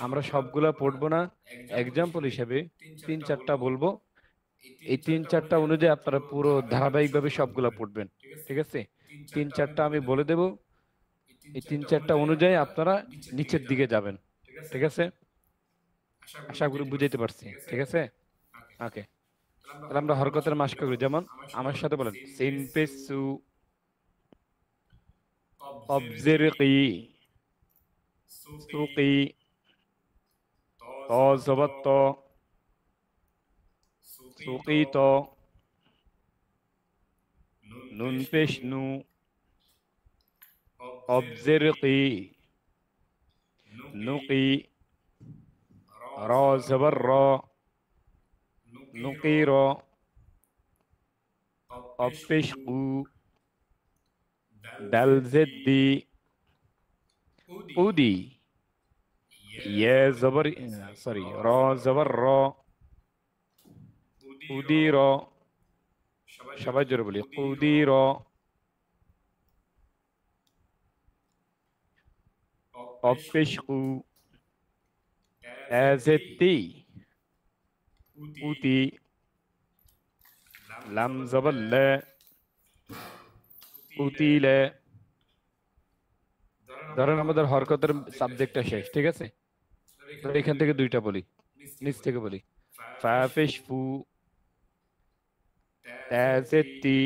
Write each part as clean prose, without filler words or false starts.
আমরা সবগুলা পড়বো না, এক্সাম্পল হিসেবে তিন চারটা বলবো। এই তিন চারটা অনুযায়ী আপনারা পুরো ধারাবাহিকভাবে সবগুলা পড়বেন, ঠিক আছে? তিন চারটা আমি বলে দেব, এই তিন চারটা অনুযায়ী আপনারা নিচের দিকে যাবেন, ঠিক আছে? আশা করি বুঝাইতে পারছি, ঠিক আছে? ওকে, তাহলে আমরা হরকতের মাসকা করি। যেমন আমার সাথে বলেন, সিন পেশ সু, কব জের কি, সুকি, ত জবর ত, সুকি ত, নুন পেশ নু, কব জের কি, নুকি, র জবর র, নুকি র, কব পেশ কু, দাল জেদ দি, উদি, ইয়ে জবর, সরি, র জবর র, উদি র, সবাই জোরে বলি, উদি র, কব পেশ কু, তি, উতি, লাম জবর লে, উতিলে। ধরেন আমাদের হরকতের সাবজেক্টটা শেষ, ঠিক আছে? তো এখান থেকে দুইটা বলি, নিচ থেকে বলি, ফা পেশ ফু, তি,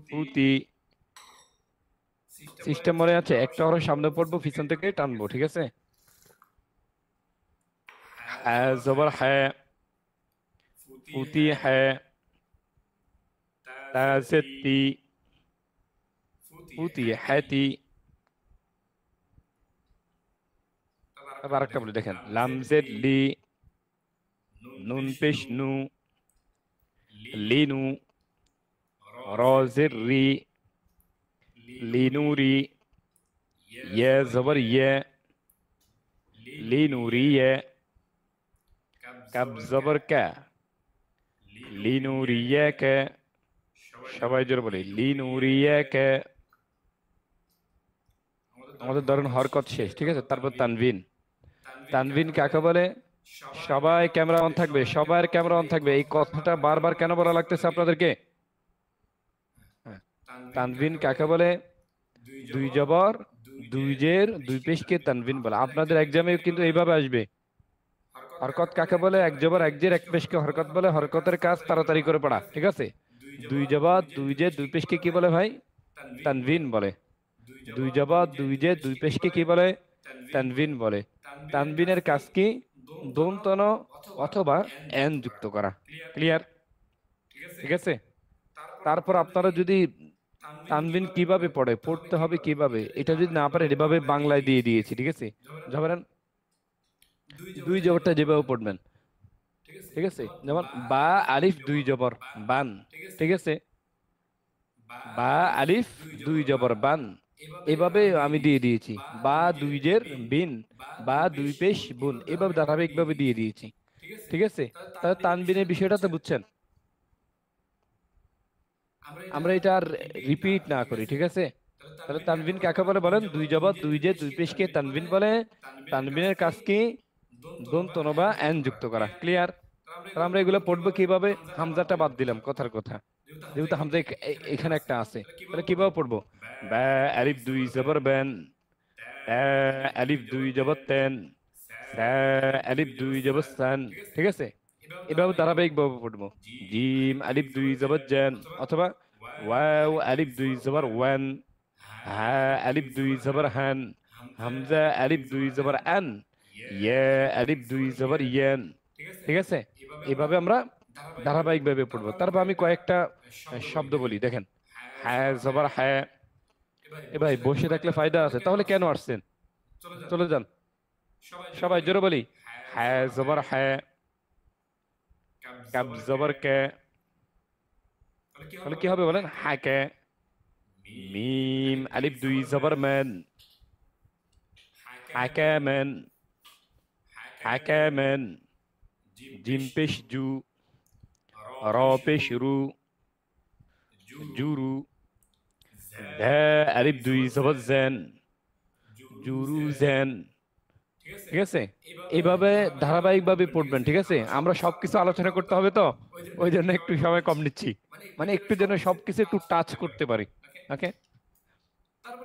ফুতি। সিস্টেম মনে আছে? একটা ওর সামনে পড়বো, পিছন থেকে টানবো, ঠিক আছে? হ্যাঁ জবর হ্যাঁ, ফুতি হ্যাঁ, তি, ফুতি হ্যাতি। আবার একটা বলি, দেখেন, লামজেদ লি, নুন পেশ নু, লিনু, রজের রি, লিনুরি, ইয়ে জবর ইয়ে, লিনুরিয়ে, কাব জবর কা, লিনুরিয়াকে। সবাই জোরে বলি, লিনুরিয়াকে। আমাদের ধরেন হরকত শেষ, ঠিক আছে? তারপর তানভিন। তানভিন কাকে বলে? সবাই ক্যামেরা অন থাকবে, সবার ক্যামেরা অন থাকবে। এই কথাটা বারবার কেন বলা লাগতেছে আপনাদেরকে? হ্যাঁ, তানভিন কাকে বলে? দুই জবর, দুই জের, দুই পেশকে তানভিন বলে। আপনাদের এক্সামে কিন্তু এইভাবে আসবে। হরকত কাকে বলে? এক জবর, এক জের, এক পেশকে হরকত বলে। হরকতের কাজ তাড়াতাড়ি করে পড়া, ঠিক আছে? দুই জবর, দুই জের, দুই পেশকে কি বলে ভাই? তানভিন বলে। দুই জবর, দুই জের, দুই পেশকে কি বলে? তানভিন বলে। তানভিনের কাজ কি? দন্তন অথবা এন যুক্ত করা। ক্লিয়ার? ঠিক আছে। তারপর আপনারা যদি তানভিন কিভাবে পড়ে, পড়তে হবে কিভাবে, এটা যদি না পারেন, এভাবে বাংলায় দিয়ে দিয়েছি, ঠিক আছে? ধরেন দুই জবরটা যেভাবে পড়বেন, ঠিক আছে? যেমন বা আলিফ দুই জবর, বান, ঠিক আছে? বা আলিফ দুই জবর, বান। এভাবে আমি দিয়ে দিয়েছি। বা দুই জের, বিন, বা দুই পেশ বুন, এভাবে ধারাবাহিকভাবে দিয়ে দিয়েছি, ঠিক আছে? তাহলে তানবিনের বিষয়টা তো বুঝছেন। আমরা এটা আর রিপিট না করি, ঠিক আছে? তাহলে তানবিন কাকে বলে বলেন? দুই জবর, দুই জের, দুই পেশকে তানবিন বলে। তানবিনের কাজ কি? দন্তন বা এন যুক্ত করা। ক্লিয়ার? তাহলে আমরা এগুলো পড়বো কিভাবে? হামজাটা বাদ দিলাম কথার কথা, যেহেতু হামজা এখানে একটা আছে। তাহলে কিভাবে পড়বো? বা আলিফ দুই জবর বেন, তা আলিফ দুই জবর তেন, সা আলিফ দুই জবর সান, ঠিক আছে? এভাবে ধারাবাহিক ভাবে পড়বো। জিম আলিফ দুই জবর জান, অথবা ওয়াও আলিফ দুই জবর ওয়ান, হা আলিফ দুই জবর হান, হামজা আলিফ দুই জবর আন, ইয়া আলিফ দুই জবর ইয়ান, ঠিক আছে? এভাবে আমরা ধারাবাহিক ভাবে পড়বো। তারপর আমি কয়েকটা শব্দ বলি, দেখেন। হ্যাঁ জবর হ্যাঁ। এ ভাই, বসে থাকলে ফায়দা আছে, তাহলে কেন আসছেন? চলে যান। সবাই জোরে বলি, হ্যাঁ জবর হ্যাঁ, কাব জবর কে। তাহলে কি হবে বলেন? হ্যাঁ কে। মিম আলিফ দুই জবর ম্যান, হাকামান, হাকামান। জিম পেশ জু, র পেশ রু, জুরু। ঝা আলিফ দুই জবর জেন, জুরু জেন। ঠিক আছে? এইভাবে ধারাবাহিকভাবে পড়বেন, ঠিক আছে? আমরা সবকিছু আলোচনা করতে হবে তো, ওই জন্য একটু সময় কম নিচ্ছি, মানে একটু যেন সবকিছু একটু টাচ করতে পারি। ওকে,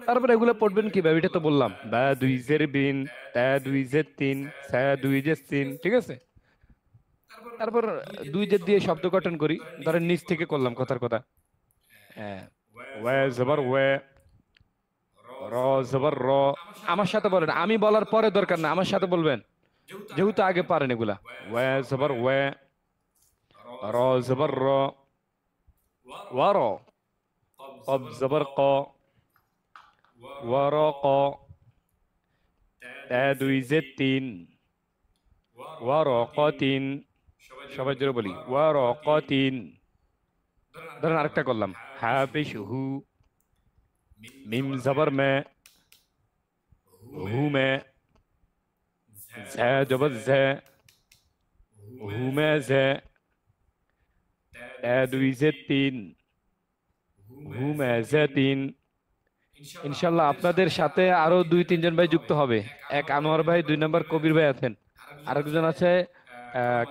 তারপরে এগুলো পড়বেন কিভাবে এটা তো বললাম, বা দুই জের বিন, তা দুই জের তিন, সা দুই জের তিন, ঠিক আছে? তারপর দুই জের দিয়ে শব্দ গঠন করি, ধরেন নিচ থেকে করলাম কথার কথা। হ্যাঁ, ওয়া জবর ওয়া, র জবর র। আমার সাথে বলেন, আমি বলার পরে দরকার না, আমার সাথে বলবেন, যেহেতু আগে পারেন এগুলা। ওয়া জবর ওয়া, র জবর র, ওয়া র, কব জবর ক, ওয়া র ক, তা দুই জের তিন, ওয়া র ক তিন। সবাই জোরে বলি, ওয়া র ক তিন। ধরেন আরেকটা করলাম, হা পেশ হু, মিম জবর মে, হু মে, ঝা জবর ঝা, হু মে ঝা, তা দুই জের তিন, হু মে ঝা তিন। ইনশাল্লাহ আপনাদের সাথে আরো দুই তিনজন ভাই যুক্ত হবে। এক আনোয়ার ভাই, দুই নম্বর কবির ভাই আছেন, আরেকজন আছে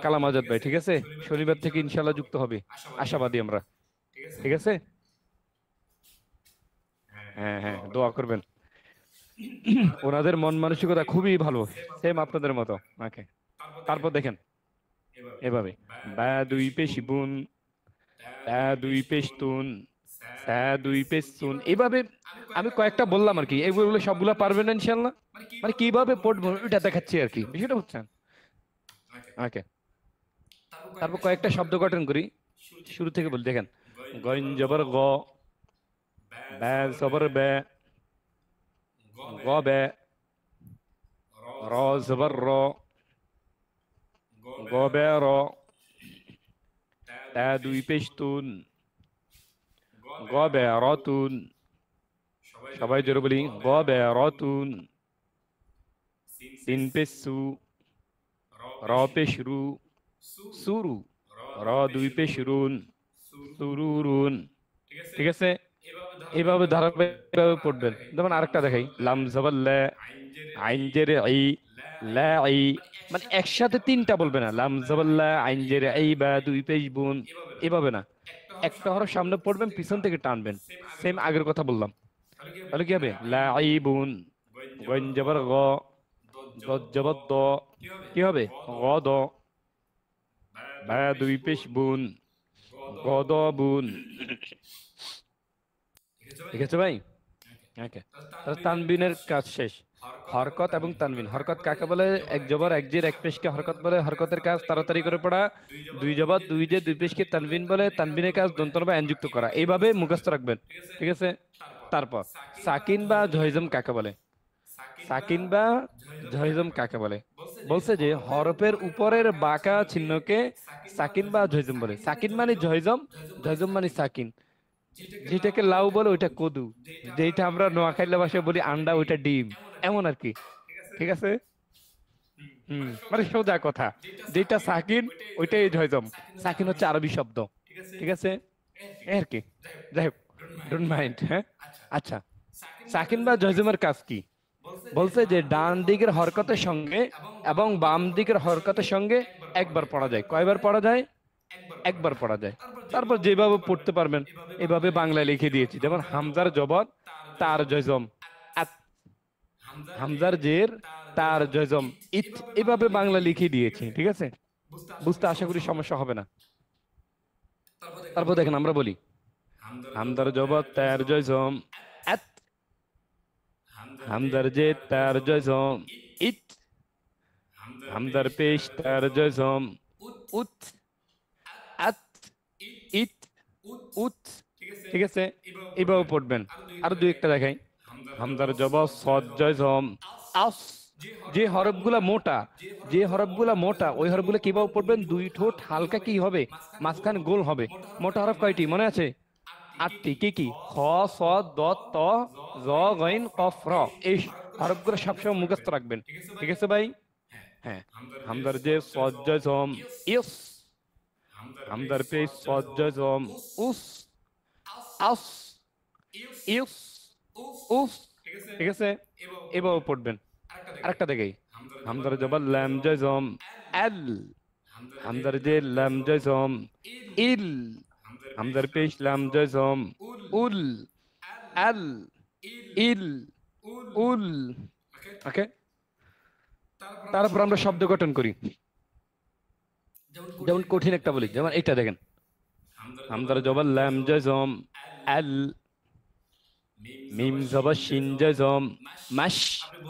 কালাম আজাদ ভাই, ঠিক আছে? শনিবার থেকে ইনশাল্লাহ যুক্ত হবে, আশাবাদী আমরা। ঠিক আছে? হ্যাঁ হ্যাঁ, দোয়া করবেন। ওনাদের মন মানসিকতা খুবই ভালো, সেম আপনাদের মতো। ওকে, তারপর দেখেন এভাবে, বা দুই পেশ বুন, তা দুই পেশ তুন, সা দুই পেশ তুন। এভাবে আমি কয়েকটা বললাম আর কি, এগুলো সবগুলা পারবেন না ইনশাল্লাহ? মানে কিভাবে পড়বো এটা দেখাচ্ছি আর কি, বিষয়টা বুঝছেন? ওকে, তারপর কয়েকটা শব্দ গঠন করি, শুরু থেকে বলি, দেখেন। গইন জবর গ, ব্যা জবর ব্যা, গ ব্যা, র জবর র, গ ব্যা র, তা দুই পেশ তুন, গ ব্যা র তুন। সবাই জোরে বলি, গ ব্যা র তুন। সিন পেশ সু, র পেশ রু, সুরু, র দুই পেশ রুন, সুরুরুন। ঠিক আছে? এইভাবে ধারাবাহিকভাবে পড়বেন। যেমন আরেকটা দেখাই, লাম জবর লা, আইন জেরে আই, লা আই। মানে একসাথে তিনটা বলবে না, লাম জবর লা, আইন জেরে আই, বা দুই পেশ বুন, এভাবে না। একটা হরফ সামনে পড়বেন, পিছন থেকে টানবেন। সেম আগের কথা বললাম। তাহলে কি হবে? লা আই বুন, গইন জবর গ, দত জবর দ, কি হবে? গ দ, বা দুই পেশ বুন, গ দ বুন। ঠিক আছে ভাই? ওকে, তাহলে তানবিনের কাজ শেষ। হরকত এবং তানবিন, হরকত কাকে বলে? এক জবর এক জের এক পেশকে হরকত বলে, হরকতের কাজ তাড়াতাড়ি করে পড়া। দুই জবর দুই জের দুই পেশকে তানবিন বলে, তানবিনের কাজ দন্তন বা যুক্ত করা। এইভাবে মুখস্থ রাখবেন, ঠিক আছে? তারপর সাকিন বা জয়জম কাকে বলে? সাকিন বা জয়জম কাকে বলে? বলছে যে হরফের উপরের বাঁকা চিহ্নকে সাকিন বা জয়জম বলে। সাকিন মানে জয়জম, জয়জম মানে সাকিন। যেটাকে লাউ বলে ওইটা কদু, যেটা আমরা নোয়াখালী ভাষায় বলি আন্ডা, ওইটা ডিম, এমন আর কি। ঠিক আছে? মানে সোজা কথা, যেটা সাকিন ওইটাই জয়জম। সাকিন হচ্ছে আরবি শব্দ, ঠিক আছে? এই আর কি। যাই হোক, ডোন্ট মাইন্ড। হ্যাঁ, আচ্ছা, সাকিন বা জয়জমের কাজ কি? বলছে যে ডান দিকের হরকতের সঙ্গে এবং বাম দিকের হরকতের সঙ্গে একবার পড়া যায়। কয়বার পড়া যায়? একবার পড়া যায়। তারপর যেভাবে পড়তে পারবেন এভাবে বাংলায় লিখে দিয়েছি। যেমন হামজার জবর, তার জয়জম, আত। হামজার জের, তার জয়জম, ইত। এভাবে বাংলা লিখে দিয়েছি, ঠিক আছে? বুঝতে আশা করি সমস্যা হবে না। তারপর দেখেন আমরা বলি, হামদার জবর, তার জয়জম, আত। হামদার জের, তার জয়জম, ইত। হামদার পেশ, তার জয়জম, উত, আত, ইত, উত। ঠিক আছে? এইভাবে পড়বেন। আরো দুই একটা দেখাই, হামজার জবর, সদ জয়জম, আস। যে হরফগুলা মোটা, যে হরফগুলা মোটা ওই হরফগুলো কিভাবে পড়বেন? দুই ঠোঁট হালকা কি হবে? মাঝখানে গোল হবে। মোটা হরফ কয়টি মনে আছে? আটটি। কি কি? খ, স, দ, ত, জ, গইন, কফ, র। এই হরফগুলো সবসময় মুখস্থ রাখবেন, ঠিক আছে ভাই? হ্যাঁ, হামজার যে সদ জয়জম, ইস। হামজার পেশ, সদ জয়জম, উস, আস, ইউস, উফ। ঠিক আছে? এভাবে পড়বেন। আরেকটা দেখেই, হামজার জবর লাম জজম আল, হামজার যে লাম জজম ইল, হামজার পেশ লাম জজম উল, আল, ইল, উল। ওকে, তারপর আমরা শব্দ গঠন করি। যেমন কঠিন একটা বলি, যেমন এটা দেখেন, হামজার জবর লাম জজম আল, মিম জবর শিন জজম মাস।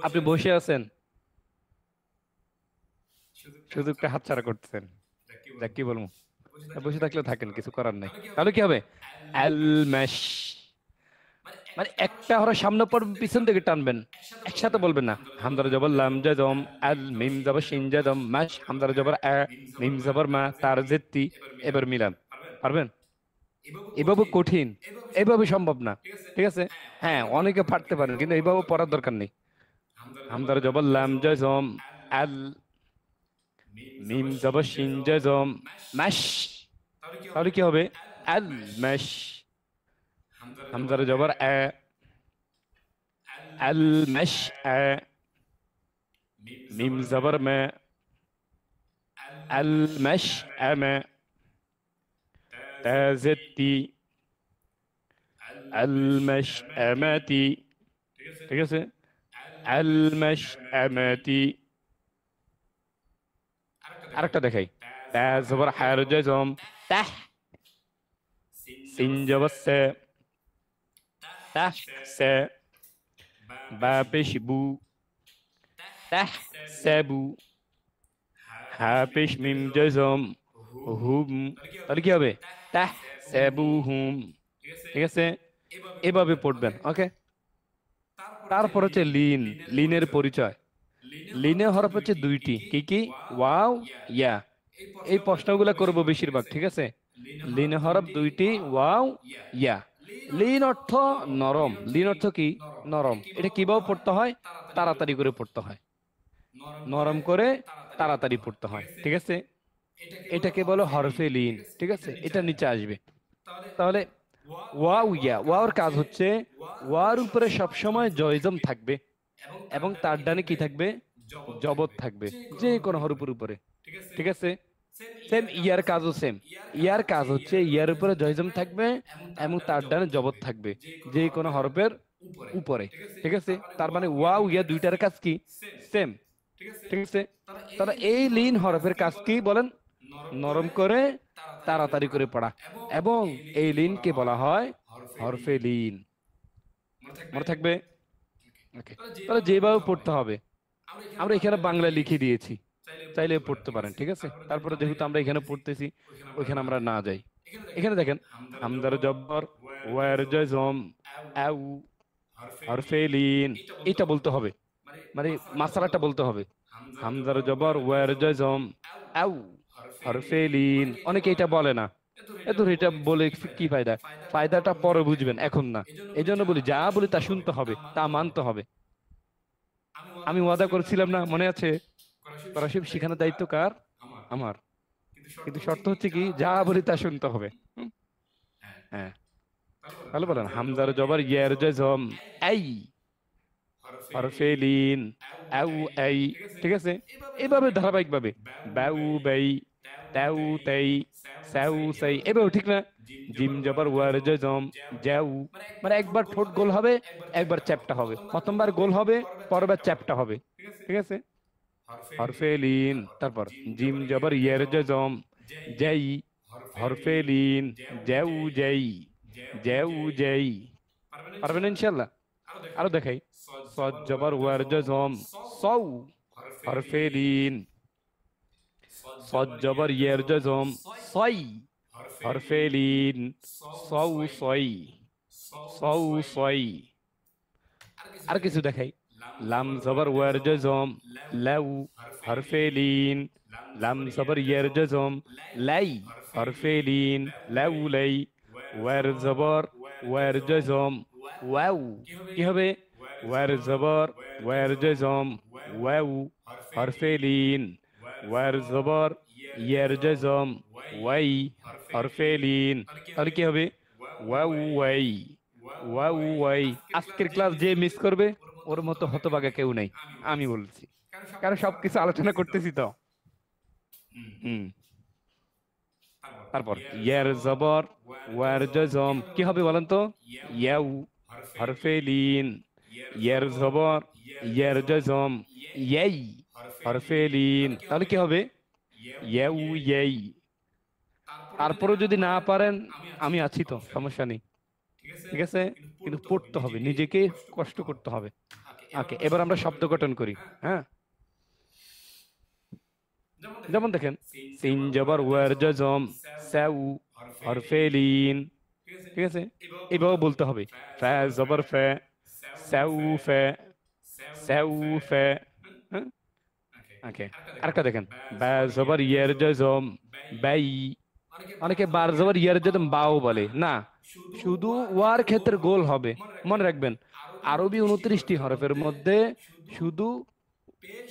আপনি বসে আছেন, শুধু একটা হাতছাড়া করতেছেন, দেখ কি বলবো, বসে থাকলে থাকেন, কিছু করার নাই। তাহলে কি হবে? আল মাস। মানে একটা হরফ সামনে পর পিছন থেকে টানবেন, একসাথে বলবেন না। হামজার জবর লাম জজম আল, মিম জবর শিন জজম মাস, হামজার জবর আ, মিম জবর মা, তার জেত্তি। এবার মিলান, পারবেন? এভাবে কঠিন, এভাবে সম্ভব না, ঠিক আছে? হ্যাঁ, অনেকে পারতে পারেন, কিন্তু এইভাবে পড়ার দরকার নেই। হামজার জবর লাম জজম আল, মিম জবর শিন জজম মাস। তাহলে কি হবে? আল মাস। হামজার জবর আ, আল মাস আ, মিম জবর মা, আল মাস আমা, তা জেত্তি, আল মাস আমাতি। ঠিক আছে? আল মাস আমাতি। আরেকটা দেখাই, তা জবর হার জজম তাহ, সিন জবর সা, তাহ সা, বা পেশ বু, তাহ সাবু, হা পেশ মিম জজম হুম। তাহলে কি হবে? তাহ সাবু হুম। ঠিক আছে? এভাবে পড়বেন। ওকে, তারপর হচ্ছে লিন। লিনের পরিচয়, লিনের হরফ হচ্ছে দুইটি, কি কি? ওয়াও, ইয়া। এই প্রশ্নগুলো করবো বেশিরভাগ, ঠিক আছে? লিন হরফ দুইটি, ওয়াও, ইয়া। লিন অর্থ নরম। লিন অর্থ কি? নরম। এটা কিভাবে পড়তে হয়? তাড়াতাড়ি করে পড়তে হয়, নরম করে তাড়াতাড়ি পড়তে হয়, ঠিক আছে? এটাকে বলো হরফে লিন, ঠিক আছে? এটা নিচে আসবে। তাহলে ওয়াও, ইয়া। ওয়াওর কাজ হচ্ছে, ওয়ার উপরে সবসময় জয়জম থাকবে, এবং তার ডানে কি থাকবে? জবর থাকবে, যে কোনো হরফের উপরে, ঠিক আছে? সেম ইয়ার কাজও সেম। ইয়ার কাজ হচ্ছে, ইয়ার উপরে জয়জম থাকবে এবং তার ডানে জবর থাকবে, যে কোনো হরফের উপরে, ঠিক আছে? তার মানে ওয়াও, ইয়া দুইটার কাজ কি? সেম, ঠিক আছে? তাহলে এই লিন হরফের কাজ কি বলেন? নরম করে তাড়াতাড়ি করে পড়া, এবং এই লিনকে বলা হয় হরফে লিন। মনে থাকবে? ওকে, তাহলে যেভাবে পড়তে হবে, আমরা এখানে বাংলা লিখে দিয়েছি, চাইলে পড়তে পারেন, ঠিক আছে? তারপরে যেহেতু আমরা এখানে পড়তেছি, ওইখানে আমরা না যাই। এখানে দেখেন, হামজার জব্বর ওয়ার জজম আউ, হরফে লিন। এটা বলতে হবে, মানে মাসালাটা বলতে হবে। হামজার জবর ওয়ার জজম আউ, হরফে লিন। অনেকে এটা বলে না, এত এটা বলে কি ফায়দা? ফায়দাটা পরে বুঝবেন, এখন না। এই জন্য বলি, যা বলি তা শুনতে হবে, তা মানতে হবে। আমি ওয়াদা করেছিলাম না, মনে আছে? করাশিপ শিখানোর দায়িত্ব কার? আমার। কিন্তু শর্ত হচ্ছে কি, যা বলি তা শুনতে হবে। হ্যাঁ, তাহলে বলেন, হামজার জবর ইয়ার জজম আই, হরফে লিন আউ আই। ঠিক আছে? এইভাবে ধারাবাহিক ভাবে, বাউ বাই, তাউ তাই, সাউ সাই, এভাবে, ঠিক না? জিম জবর ওয়ার জজম জাউ। মানে একবার ঠোঁট গোল হবে, একবার চ্যাপ্টা হবে, প্রথমবার গোল হবে, পরবার চ্যাপ্টা হবে, ঠিক আছে? হরফে লিন, তারপর জিম জবর ইয়ার জজম জাই, হরফে লিন জাউ জাই, জাউ জাই। পারবেন ইনশাআল্লাহ? আরো দেখাই, সদ জবর ওয়ার জজম সৌ, হরফে লিন, সদ জবর ইয়ার জজম সই, হরফে লিন সৌ সই, সৌ সই। আর কিছু দেখাই, লাম জবর ওয়ার জজম লাউ, হরফে লিন, লাম জবর ইয়ার জজম লাই, হরফে লিন লাউ লাই, ওয়ার জবর ওয়ার জজম ওয়াউ। কি হবে? ওয়ার জবর ওয়ার জজম ওয়াউ, হরফে লিন, ওয়ার জবর ইয়ার জজম ওয়াই, হরফে লিন। তাহলে কি হবে? ওয়াউ ওয়াই, ওয়াই। আজকের ক্লাস যে মিস করবে, ওর মতো হতভাগা কেউ নাই, আমি বলছি। কারণ সবকিছু আলোচনা করতেছি তো। হুম। তারপর ইয়ার জবর ওয়ার জজম কি হবে বলেন তো? ইয়াউ হরফে লিন, ইয়ার জবর ইয়ার জজম ইয়াই হরফে লিন, তাহলে কি হবে? ইয়াউ ইয়াই। তারপরেও যদি না পারেন আমি আছি তো, সমস্যা নেই, ঠিক আছে, কিন্তু পড়তে হবে, নিজেকে কষ্ট করতে হবে। ওকে, এবার আমরা শব্দ গঠন করি। হ্যাঁ, যেমন দেখেন, সিন জবর ওয়ার জজম সাউ হরফে লিন, ঠিক আছে, এভাবে বলতে হবে। ফা জবর ফা সাউ ফা সাউ ফা। হ্যাঁ, ওকে, আরেকটা দেখেন, বা জবর ইয়ার জজম বাই। অনেকে বার জবর ইয়ার জজম বাও বলে না, শুধু ওয়ার ক্ষেত্রে গোল হবে। মনে রাখবেন, আরবি 29টি হরফের মধ্যে শুধু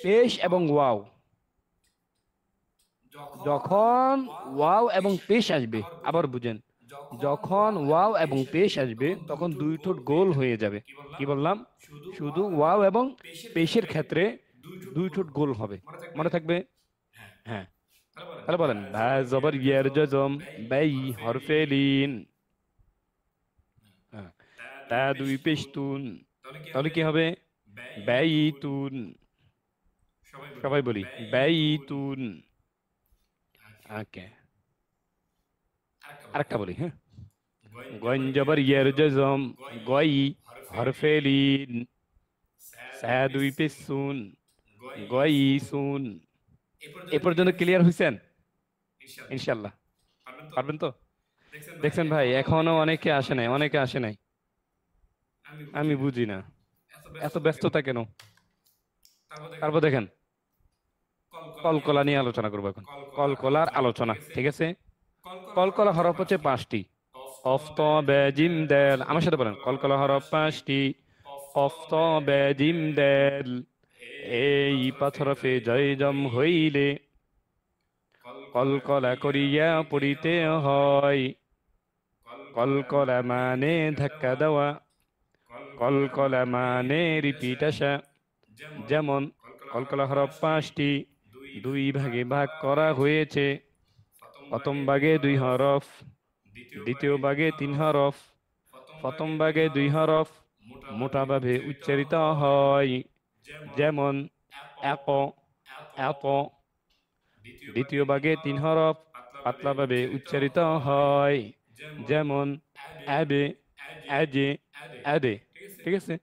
পেশ এবং ওয়াও, যখন ওয়াও এবং পেশ আসবে, আবার বুঝেন, যখন ওয়াও এবং পেশ আসবে তখন দুই ঠোঁট গোল হয়ে যাবে। কি বললাম? শুধু ওয়াও এবং পেশের ক্ষেত্রে দুই ঠোঁট গোল হবে, মনে থাকবে? হ্যাঁ, তাহলে বলেন, ভা জবর ইয়ার জজম বাই হরফে লিন। হ্যাঁ, তা দুই পেশ তুন, তাহলে কি হবে? বাই তুন। সবাই বলি বাই তুন। ওকে, আরেকটা বলি। হ্যাঁ, গইন জবর ইয়ার জজম গই হরফে লিন, সা দুই পেশ সুন গই সুন। এ পর্যন্ত ক্লিয়ার হয়েছেন? ইনশাল্লাহ পারবেন তো? দেখছেন ভাই, এখনো অনেকে আসে নাই, অনেকে আসে নাই। আমি বুঝি না এত ব্যস্ততা কেন। তারপর দেখেন, কলকলা নিয়ে আলোচনা করবো এখন। কলকলার আলোচনা, ঠিক আছে। কলকলা হরফ হচ্ছে 5টি। কফ ত বে জিম দেল, আমার সাথে বলেন, কলকলা হরফ 5টি। কফ ত বে জিম দেল, এই পাথরফে জয় জম হইলে কলকলা করিয়া পড়িতে হয়। কলকলা মানে ধাক্কা দেওয়া, কলকলা মানে রিপিট আসা। যেমন কলকলা হরফ 5টি, 2 ভাগে ভাগ করা হয়েছে। প্রথম ভাগে 2 হরফ, দ্বিতীয় ভাগে 3 হরফ। প্রথম ভাগে 2 হরফ মোটাভাবে উচ্চারিত হয়। যেমন এপ এপ। দ্বিতীয় ভাগে 3 হরফ পাতলাভাবে উচ্চারিত হয়। যেমন অ্যাবে অ্যাজে অ্যাদে, ঠিক আছে।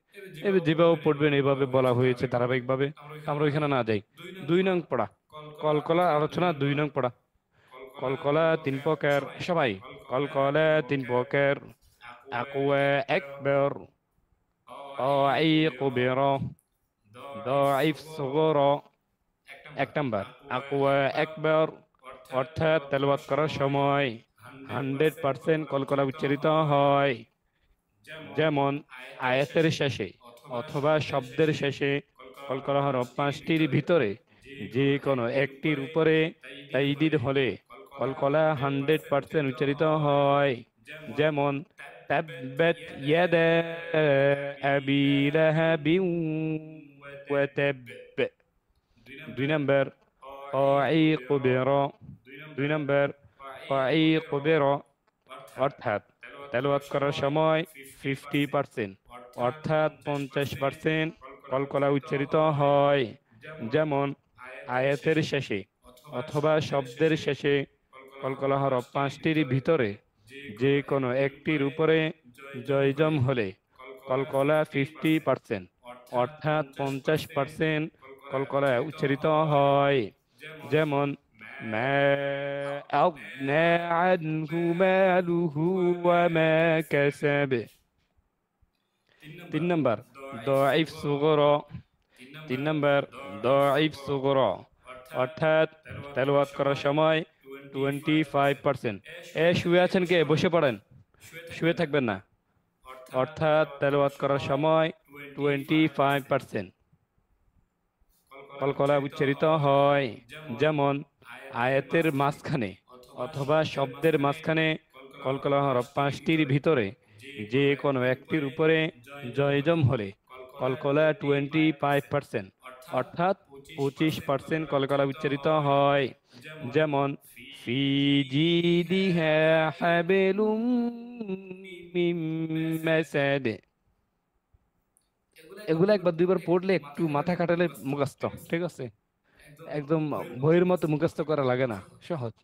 এবার যেভাবে পড়বেন এইভাবে বলা হয়েছে ধারাবাহিকভাবে। আমরা ওইখানে না যাই। 2 নং পড়া, কলকলা আলোচনা 2 নং পড়া। কলকলা 3 প্রকার, সবাই কলকলা 3 প্রকার। আকওয়া আকবার, দাঈফ কুবরা, দাঈফ সুগরা। 1 নাম্বার, আকওয়া আকবার অর্থাৎ তেলাওয়াত করার সময় 100% কলকলা উচ্চারিত হয়। যেমন আয়াতের শেষে অথবা শব্দের শেষে কলকলা হরফ 5টির ভিতরে যে কোনো একটির উপরে তাইদিদ হলে কলকলা 100% উচ্চারিত হয়। যেমন তাব্বাত ইয়াদা আবি লাহাবিন ওয়া তাব। 2 নাম্বার, কাঈ কুবরা। 2 নাম্বার, কাঈ কুবরা অর্থাৎ তেলাওয়াত করার সময় 50%, অর্থাৎ 50% কলকলা উচ্চারিত হয়। যেমন আয়াতের শেষে অথবা শব্দের শেষে কলকলা হরফ 5টির ভিতরে যে কোনো একটির উপরে জয়জম হলে কলকলা 50%, অর্থাৎ 50% কলকলা উচ্চারিত হয়। যেমন মা আগনা আনহু মালুহু ওয়া মা কাসাব। 3 নাম্বার, দাঈফ সুগরা। 3 নাম্বার, দাঈফ সুগরা অর্থাৎ তেলাওয়াত করার সময় 25%। শুয়ে আছেন কে? বসে পড়েন, শুয়ে থাকবেন না। অর্থাৎ তেলাওয়াত করার সময় 25% কলকলা উচ্চারিত হয়। যেমন আয়াতের মাঝখানে অথবা শব্দের মাঝখানে কলকলা হরফ 5টির ভিতরে যে কোনো একটির উপরে জয়জম হলে কলকলা 25%, অর্থাৎ 25% কলকলা উচ্চারিত হয়। যেমন ফি জিদিহা হাবলুম মিন মাসাদ। এগুলো একবার দুইবার পড়লে একটু মাথা খাটালে মুখস্থ, ঠিক আছে? একদম বইয়ের মতো মুখস্থ করা লাগে না, সহজ।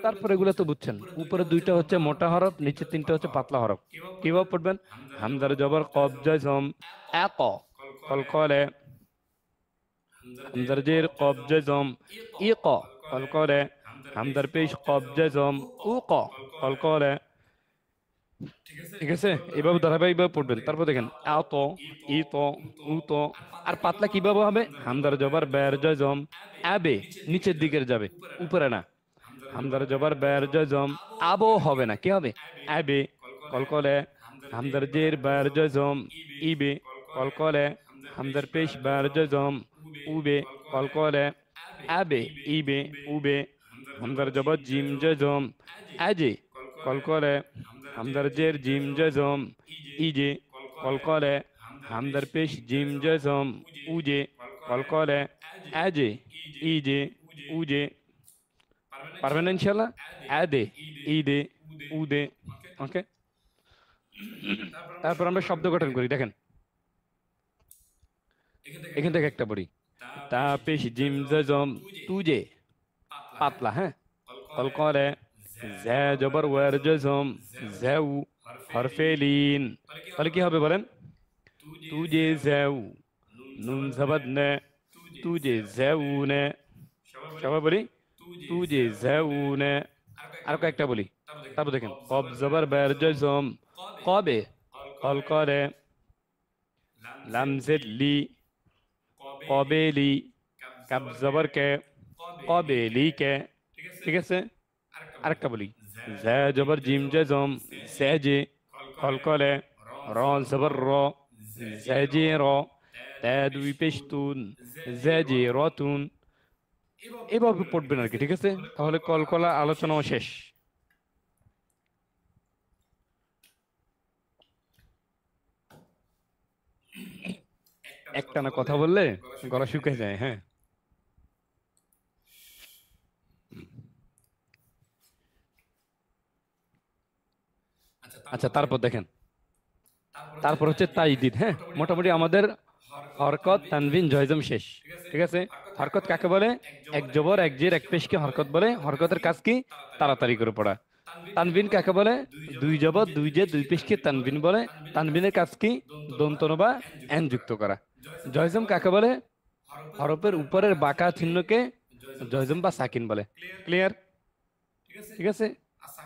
তারপর এগুলো তো বুঝছেন, উপরে দুইটা হচ্ছে মোটা হরফ, নিচে তিনটা হচ্ছে পাতলা হরফ। কিভাবে পড়বেন? হামজার জবর কব জয় জম আক, কলকলে। হামজার জের কব জয় জম ইক, কলকলে। হামজার পেশ কব জয় জম উক, কলকলে। ঠিক আছে, এভাবে ধারাবাহিকভাবে পড়বেন। তারপর দেখেন আত, ইত, উত। আর পাতলা কিভাবে হবে? হামদার জবর বের জয় জম আবে, নিচের দিকের যাবে, উপরে না। হামদার জবর বের জয় জম আবো হবে না, কি হবে? আবে, কলকলে। হামদার জের বের জয় জম ইবে, কলকলে। হামদার পেশ বের জয় জম উবে, কলকলে। আবে, ইবে, উবে। হামদার জবর জিম জয় জম আজে, কলকলে। হামদার জের জিম জয় জম ইজে, কলকলে। হামদার পেশ জিম জয় জম উজে, কলকলে। আজে, ইজে, উজে। পারবেন না ইনশাল্লাহ? আদে, ঈদে, উদে। ওকে। তারপর আমরা শব্দ গঠন করি, দেখেন এখান থেকে একটা পড়ি। তা পেশ জিম জম তুজে, পাতলা, হ্যাঁ। কলকলে। জ্যা জবর ওয়ার জম জ্যাউ, হরফে লিন। তাহলে কি হবে বলেন? তুজে জ্যাউ, নুন জবর নে, তুজে জ্যাউ নে। সবাই বলি তুজে জ্যাউ নে। আর কয়েকটা বলি। তারপর দেখেন কব জবর বের জম কবে, কলকলে। লামজেদ লি, কবে লি। কাব জবর কে, কবে লি কে। ঠিক আছে, আরেকটা বলি। জ্যা জবর জিম জম জে, কলকলে। র জবর র, জে র। তা দুই পেশতুন, জে রতুন। এভাবে পড়বেন আর কি, ঠিক আছে? তাহলে কলকলা আলোচনাও শেষ। একটানা কথা বললে গলা শুকিয়ে যায়, হ্যাঁ। আচ্ছা, তারপর দেখেন, তারপর হচ্ছে তাজদিদ, হ্যাঁ। মোটামুটি আমাদের হরকত তানবিন জয়জম শেষ, ঠিক আছে? হরকত কাকে বলে? এক জবর এক জের এক পেশকে হরকত বলে। হরকতের কাজ কি? তাড়াতাড়ি করে পড়া। তানবিন কাকে বলে? দুই জবর দুই জের দুই পেশকে তানবিন বলে। তানবিনের কাজ কি? দন্তন বা এন যুক্ত করা। জয়জম কাকে বলে? হরফের উপরের বাঁকা চিহ্নকে জয়জম বা সাকিন বলে। ক্লিয়ার? ঠিক আছে।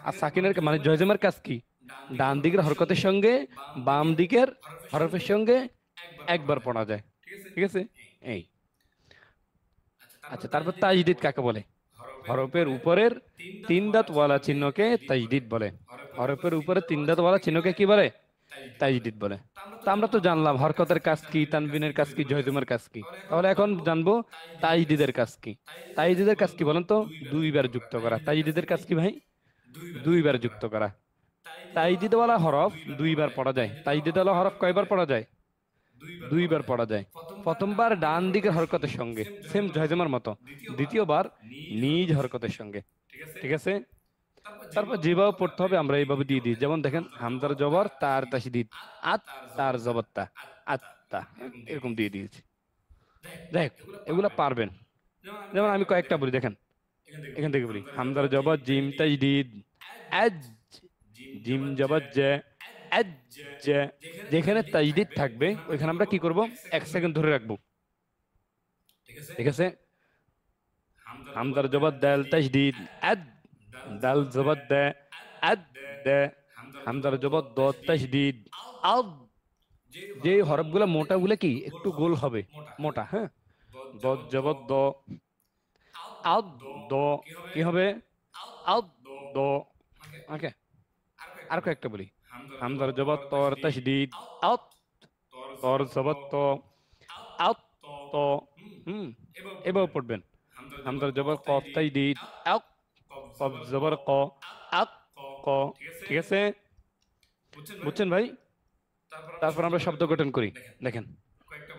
আর সাকিনের মানে জয়জমের কাজ কি? ডান দিকের হরকতের সঙ্গে বাম দিকের হরফের সঙ্গে একবার পড়া যায়, ঠিক আছে? এই। আচ্ছা, তারপর তাজদিদ কাকে বলে? হরফের উপরের তিন দাঁতওয়ালা চিহ্নকে তাজদিদ বলে। হরফের উপরে তিন দাঁতওয়ালা চিহ্নকে কি বলে? তাজদিদ বলে। তা আমরা তো জানলাম হরকতের কাজ কি, তানবিনের কাজ কি, জয়জমের কাজ কি। তাহলে এখন জানবো তাজদিদের কাজ কি। তাজদিদের কাজ কি বলেন তো? দুইবার যুক্ত করা। তাজদিদের কাজ কি ভাই? দুইবার যুক্ত করা। তাজদিদওয়ালা হরফ দুইবার পড়া যায়। তাজদিদওয়ালা হরফ কয়বার পড়া যায়? দুইবার পড়া যায়। প্রথমবার ডান দিকের হরকতের সঙ্গে, সেম জয়জমার মতো। দ্বিতীয়বার নিজ হরকতের সঙ্গে, ঠিক আছে? তারপর যেভাবে পড়তে হবে আমরা এইভাবে দিয়ে দিই। যেমন দেখেন হামজার জবর তার তাসদিদ আত, তার জবর তা, আত্তা, এরকম দিয়ে দিয়েছি। দেখ, এগুলা পারবেন। যেমন আমি কয়েকটা বলি, দেখেন এখান থেকে বলি। হামজার জবর জিম তাজদিদ আজ, জিম জবর জে আজ, জে। যেখানে তাজদিদ থাকবে ওইখানে আমরা কি করব? 1 সেকেন্ড ধরে রাখবো, ঠিক আছে? হামজার জবর দাল তাজদিদ আদ, দাল জবর দে আদ, দে। হামজার জবর দ তাজদিদ আদ। যে হরফগুলো মোটাগুলো কি একটু গোল হবে, মোটা, হ্যাঁ। দ জবর দ আদ, দ। কি হবে? আদ, দ। ওকে। আর কয়েকটা বলি। হামজার জবর তর তাশদীদ আত, তর জবর ত আত, ত। হুম, এভাবে পড়বেন। হামজার জবর কফ তাশদীদ আক, কফ জবর ক আক, ক। ঠিক আছে, বুঝছেন ভাই? তারপর আমরা শব্দ গঠন করি, দেখেন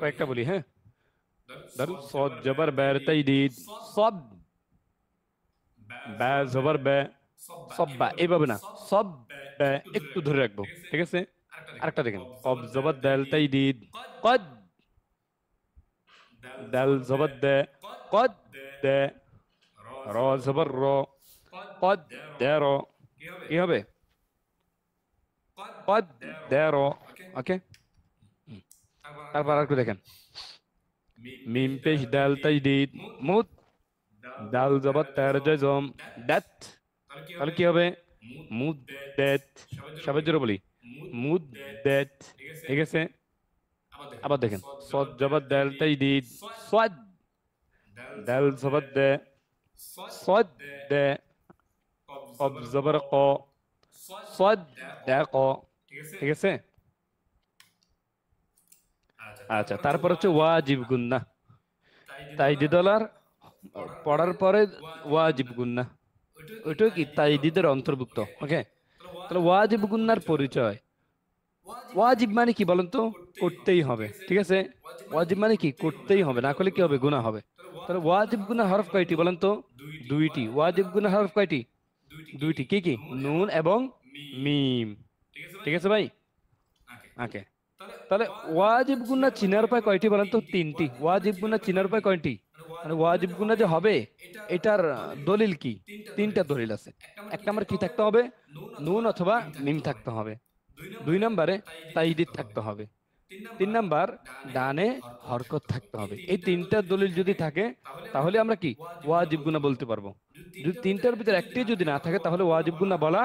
কয়েকটা বলি, হ্যাঁ। ধরুন সদ জবর বার তাইদিদ, সব, বা জবর বে, সব বা, এইভাবে না, সব বে একটু ধরে রাখবো, ঠিক আছে। আরেকটা দেখেন, কব জবর দাল তাইদিদ, কদ, দাল জবর দে, কদ দে, র জবর র, কদ দে র, কি হবে? কদ দে র, ওকে। তারপর আরেকটু দেখেন, মিম পেশ দাল তাইদিদ, মুদ, দাল জবর তের জজম, দাত, তাহলে কি হবে? মুদ দেত, সবাই জোরে বলি, মুদ দেত, ঠিক আছে। আবার দেখেন, সদ জবর দাল তাইদিদ, সদ, দাল জবর দে, সদ দে, কব জবর ক, সদ দে ক, ঠিক আছে। আচ্ছা, তারপর হচ্ছে ওয়াজিব গুন্না, তাইদিদলার পড়ার পরে ওয়াজিব গুন্না, ওইটাও কি তাইদিদের অন্তর্ভুক্ত, ওকে। তাহলে ওয়াজিব গুন্নার পরিচয়, ওয়াজিব মানে কি বলেন তো? করতেই হবে, ঠিক আছে। ওয়াজিব মানে কি? করতেই হবে, না করলে কি হবে? গুনাহ হবে। তাহলে ওয়াজিব গুনাহ হরফ কয়টি বলেন তো? দুইটি। ওয়াজিব গুনাহ হরফ কয়টি? দুইটি। কি কি? নুন এবং মিম, ঠিক আছে ভাই, ওকে। তাহলে ওয়াজিব গুনাহ চিনার উপায় কয়টি বলেন তো? তিনটি। ওয়াজিব গুনাহ চিনার উপায় কয়টি? মানে ওয়াজিব গুনাহ যে হবে এটার দলিল কি? তিনটা দলিল আছে। এক নম্বর কি থাকতে হবে? নুন অথবা মিম থাকতে হবে। দুই নম্বরে তাইদিদ থাকতে হবে। তিন নাম্বার ডানে হরকত থাকতে হবে। এই তিনটা দলিল যদি থাকে তাহলে আমরা কি ওয়াজিব গুনাহ বলতে পারবো। যদি তিনটার ভিতরে একটি যদি না থাকে তাহলে ওয়াজিব গুনাহ বলা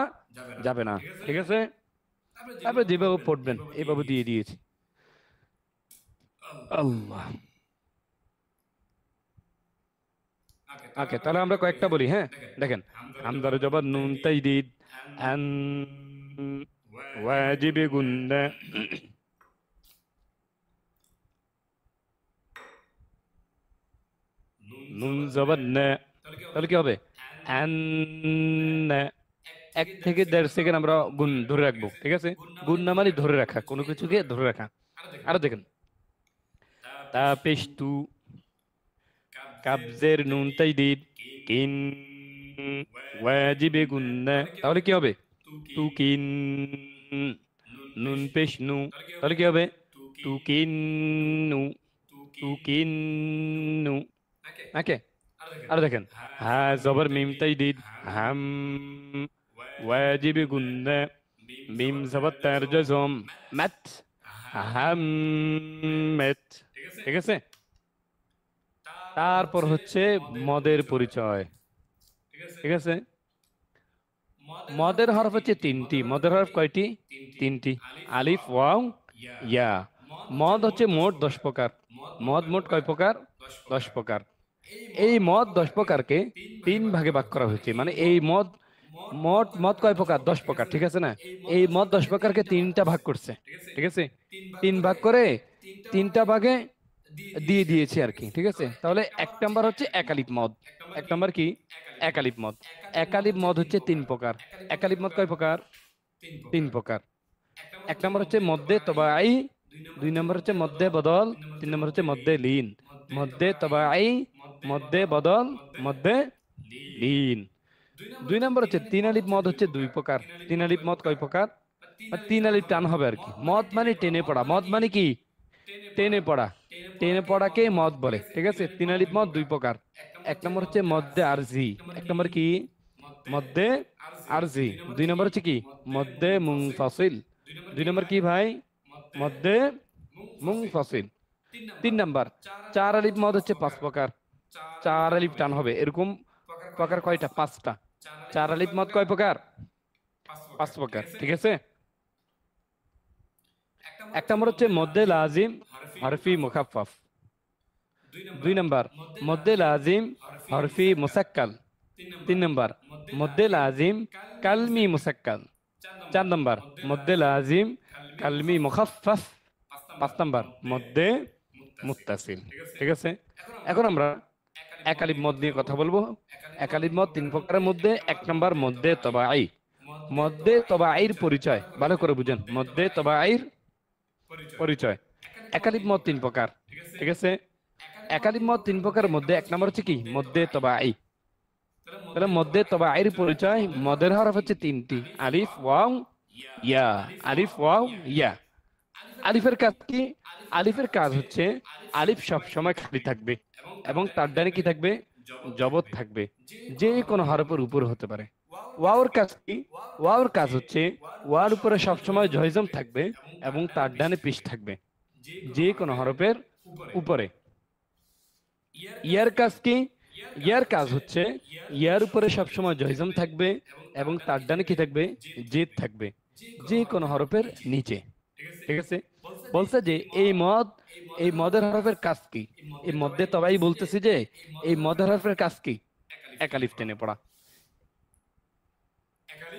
যাবে না, ঠিক আছে। তারপরে যেভাবে পড়বেন এইভাবে দিয়ে দিয়েছি। আল্লাহ, ওকে। তাহলে আমরা কয়েকটা বলি, হ্যাঁ। দেখেন, হামজার জবর নুন তাইদিদ, আন, ওয়াজিবে গুনাহ, নুন জবর না, তাহলে কি হবে? আন, 1 থেকে 1.5 সেকেন্ড আমরা গুণ ধরে রাখবো, ঠিক আছে। গুণ না মানে ধরে রাখা, কোনো কিছুকে ধরে রাখা। আরো দেখেন, তা পেশ তু, কাবজের নুন তাইদিদ, কিন, ওয়াজিবে গুন্না, তাহলে কি হবে? তু কিন, নুন পেশ নু, তাহলে কি হবে? তু কিন নু, তু কিন নু, ওকে। আর দেখেন, হা জবর মিম তাইদিদ, হাম, ওয়াজিবে গুন্না, মিম জবর তার জজম, মাত, হাম্মেত, ঠিক আছে। তারপর হচ্ছে মদের পরিচয়, ঠিক আছে। মদের হরফ হচ্ছে তিনটি। মদের হরফ কয়টি? তিনটি। আলিফ, ওয়াও, ইয়া। মদ হচ্ছে মোট 10 প্রকার। মদ মোট কয় প্রকার? 10 প্রকার। এই মদ 10 প্রকারকে 3 ভাগে ভাগ করা হয়েছে। মানে এই মদ, মোট মদ কয় প্রকার? 10 প্রকার, ঠিক আছে না। এই মদ 10 প্রকারকে 3টা ভাগ করছে, ঠিক আছে। 3 ভাগ করে 3টা ভাগে দিয়ে দিয়েছি আর কি, ঠিক আছে। তাহলে 1 নাম্বার হচ্ছে একালিপ মদ। 1 নাম্বার কি? একালিপ মদ। একালিপ মদ হচ্ছে 3 প্রকার। একালিপ মদ কয় প্রকার? 3 প্রকার। 1 নাম্বার হচ্ছে মদ্দে তবাই, 2 নাম্বার হচ্ছে মদ্দে বদল, 3 নাম্বার হচ্ছে মদ্দে লিন। মদ্দে তবাই, মদ্দে বদল, মদ্দে লিন। 2 নাম্বার হচ্ছে 3 আলিপ মদ হচ্ছে 2 প্রকার। 3 আলিপ মদ কয় প্রকার? 3 আলিপ টান হবে আর কি। মদ মানে টেনে পড়া। মদ মানে কি? টেনে পড়া। টেনে পড়াকে মদ বলে, ঠিক আছে। 3 আলিপ মদ 2 প্রকার। 1 নম্বর হচ্ছে মদ্দে আরজি। 1 নম্বর কি? মদ্দে আরজি। 2 নম্বর হচ্ছে কি? মদ্দে মুনফাসিল। 2 নম্বর কি ভাই? মদ্দে মুনফাসিল। 3 নাম্বার 4 আলিপ মদ হচ্ছে 5 প্রকার। 4 আলিপ টান হবে, এরকম প্রকার কয়টা? 5টা। 4 আলিপ মদ কয় প্রকার? 5 প্রকার, ঠিক আছে। 1 নম্বর হচ্ছে মদ্দে লাজিম হরফি মুখাফফাফ। 2 নম্বর মদ্দে লাজিম হরফি মুসাক্কাল। 3 নম্বর মদ্দে লাজিম কালমি মুসাক্কাল। 4 নম্বর মদ্দে লাজিম কালমি মুখাফফাফ। 5 নম্বর মদ্দে মুত্তাসিল, ঠিক আছে। এখন আমরা একালিপ মদ নিয়ে কথা বলবো। একালিপ মদ 3 প্রকারের মধ্যে 1 নম্বর মদ্দে তবাই। মদ্দে তবাইর পরিচয় ভালো করে বুঝেন। মদ্দে তবাইর পরিচয়। একালিপ মদ 3 প্রকার, ঠিক আছে। একালিফ মদ তিন প্রকারের মধ্যে এক নম্বর হচ্ছে কি মধ্যে তবাই। তাহলে মধ্যে তবাইয়ের পরিচয় মদের হরফ হচ্ছে তিনটি, আলিফ ওয়াও ইয়া, আলিফ ওয়াও ইয়া। আলিফের কাজ কি? আলিফের কাজ হচ্ছে আলিফ সব সময় খালি থাকবে এবং তার ডানে কি থাকবে? জবর থাকবে, যে কোনো হরফের উপর হতে পারে। ওয়াওর কাজ কি? ওয়াওর কাজ হচ্ছে ওয়ার উপরে সবসময় জয়জম থাকবে এবং তার ডানে পেশ থাকবে, যে কোনো হরফের উপরে। ইয়ার কাজ কি? ইয়ার কাজ হচ্ছে ইয়ার উপরে সবসময় জয়জম থাকবে এবং তার ডানে কি থাকবে? জেদ থাকবে, যে কোনো হরফের নিচে। ঠিক আছে? বলছে যে এই মদের হরফের কাজ কি? এই মধ্যে তবাই বলতেছি যে এই মদের হরফের কাজ কি? একালিফ টেনে পড়া,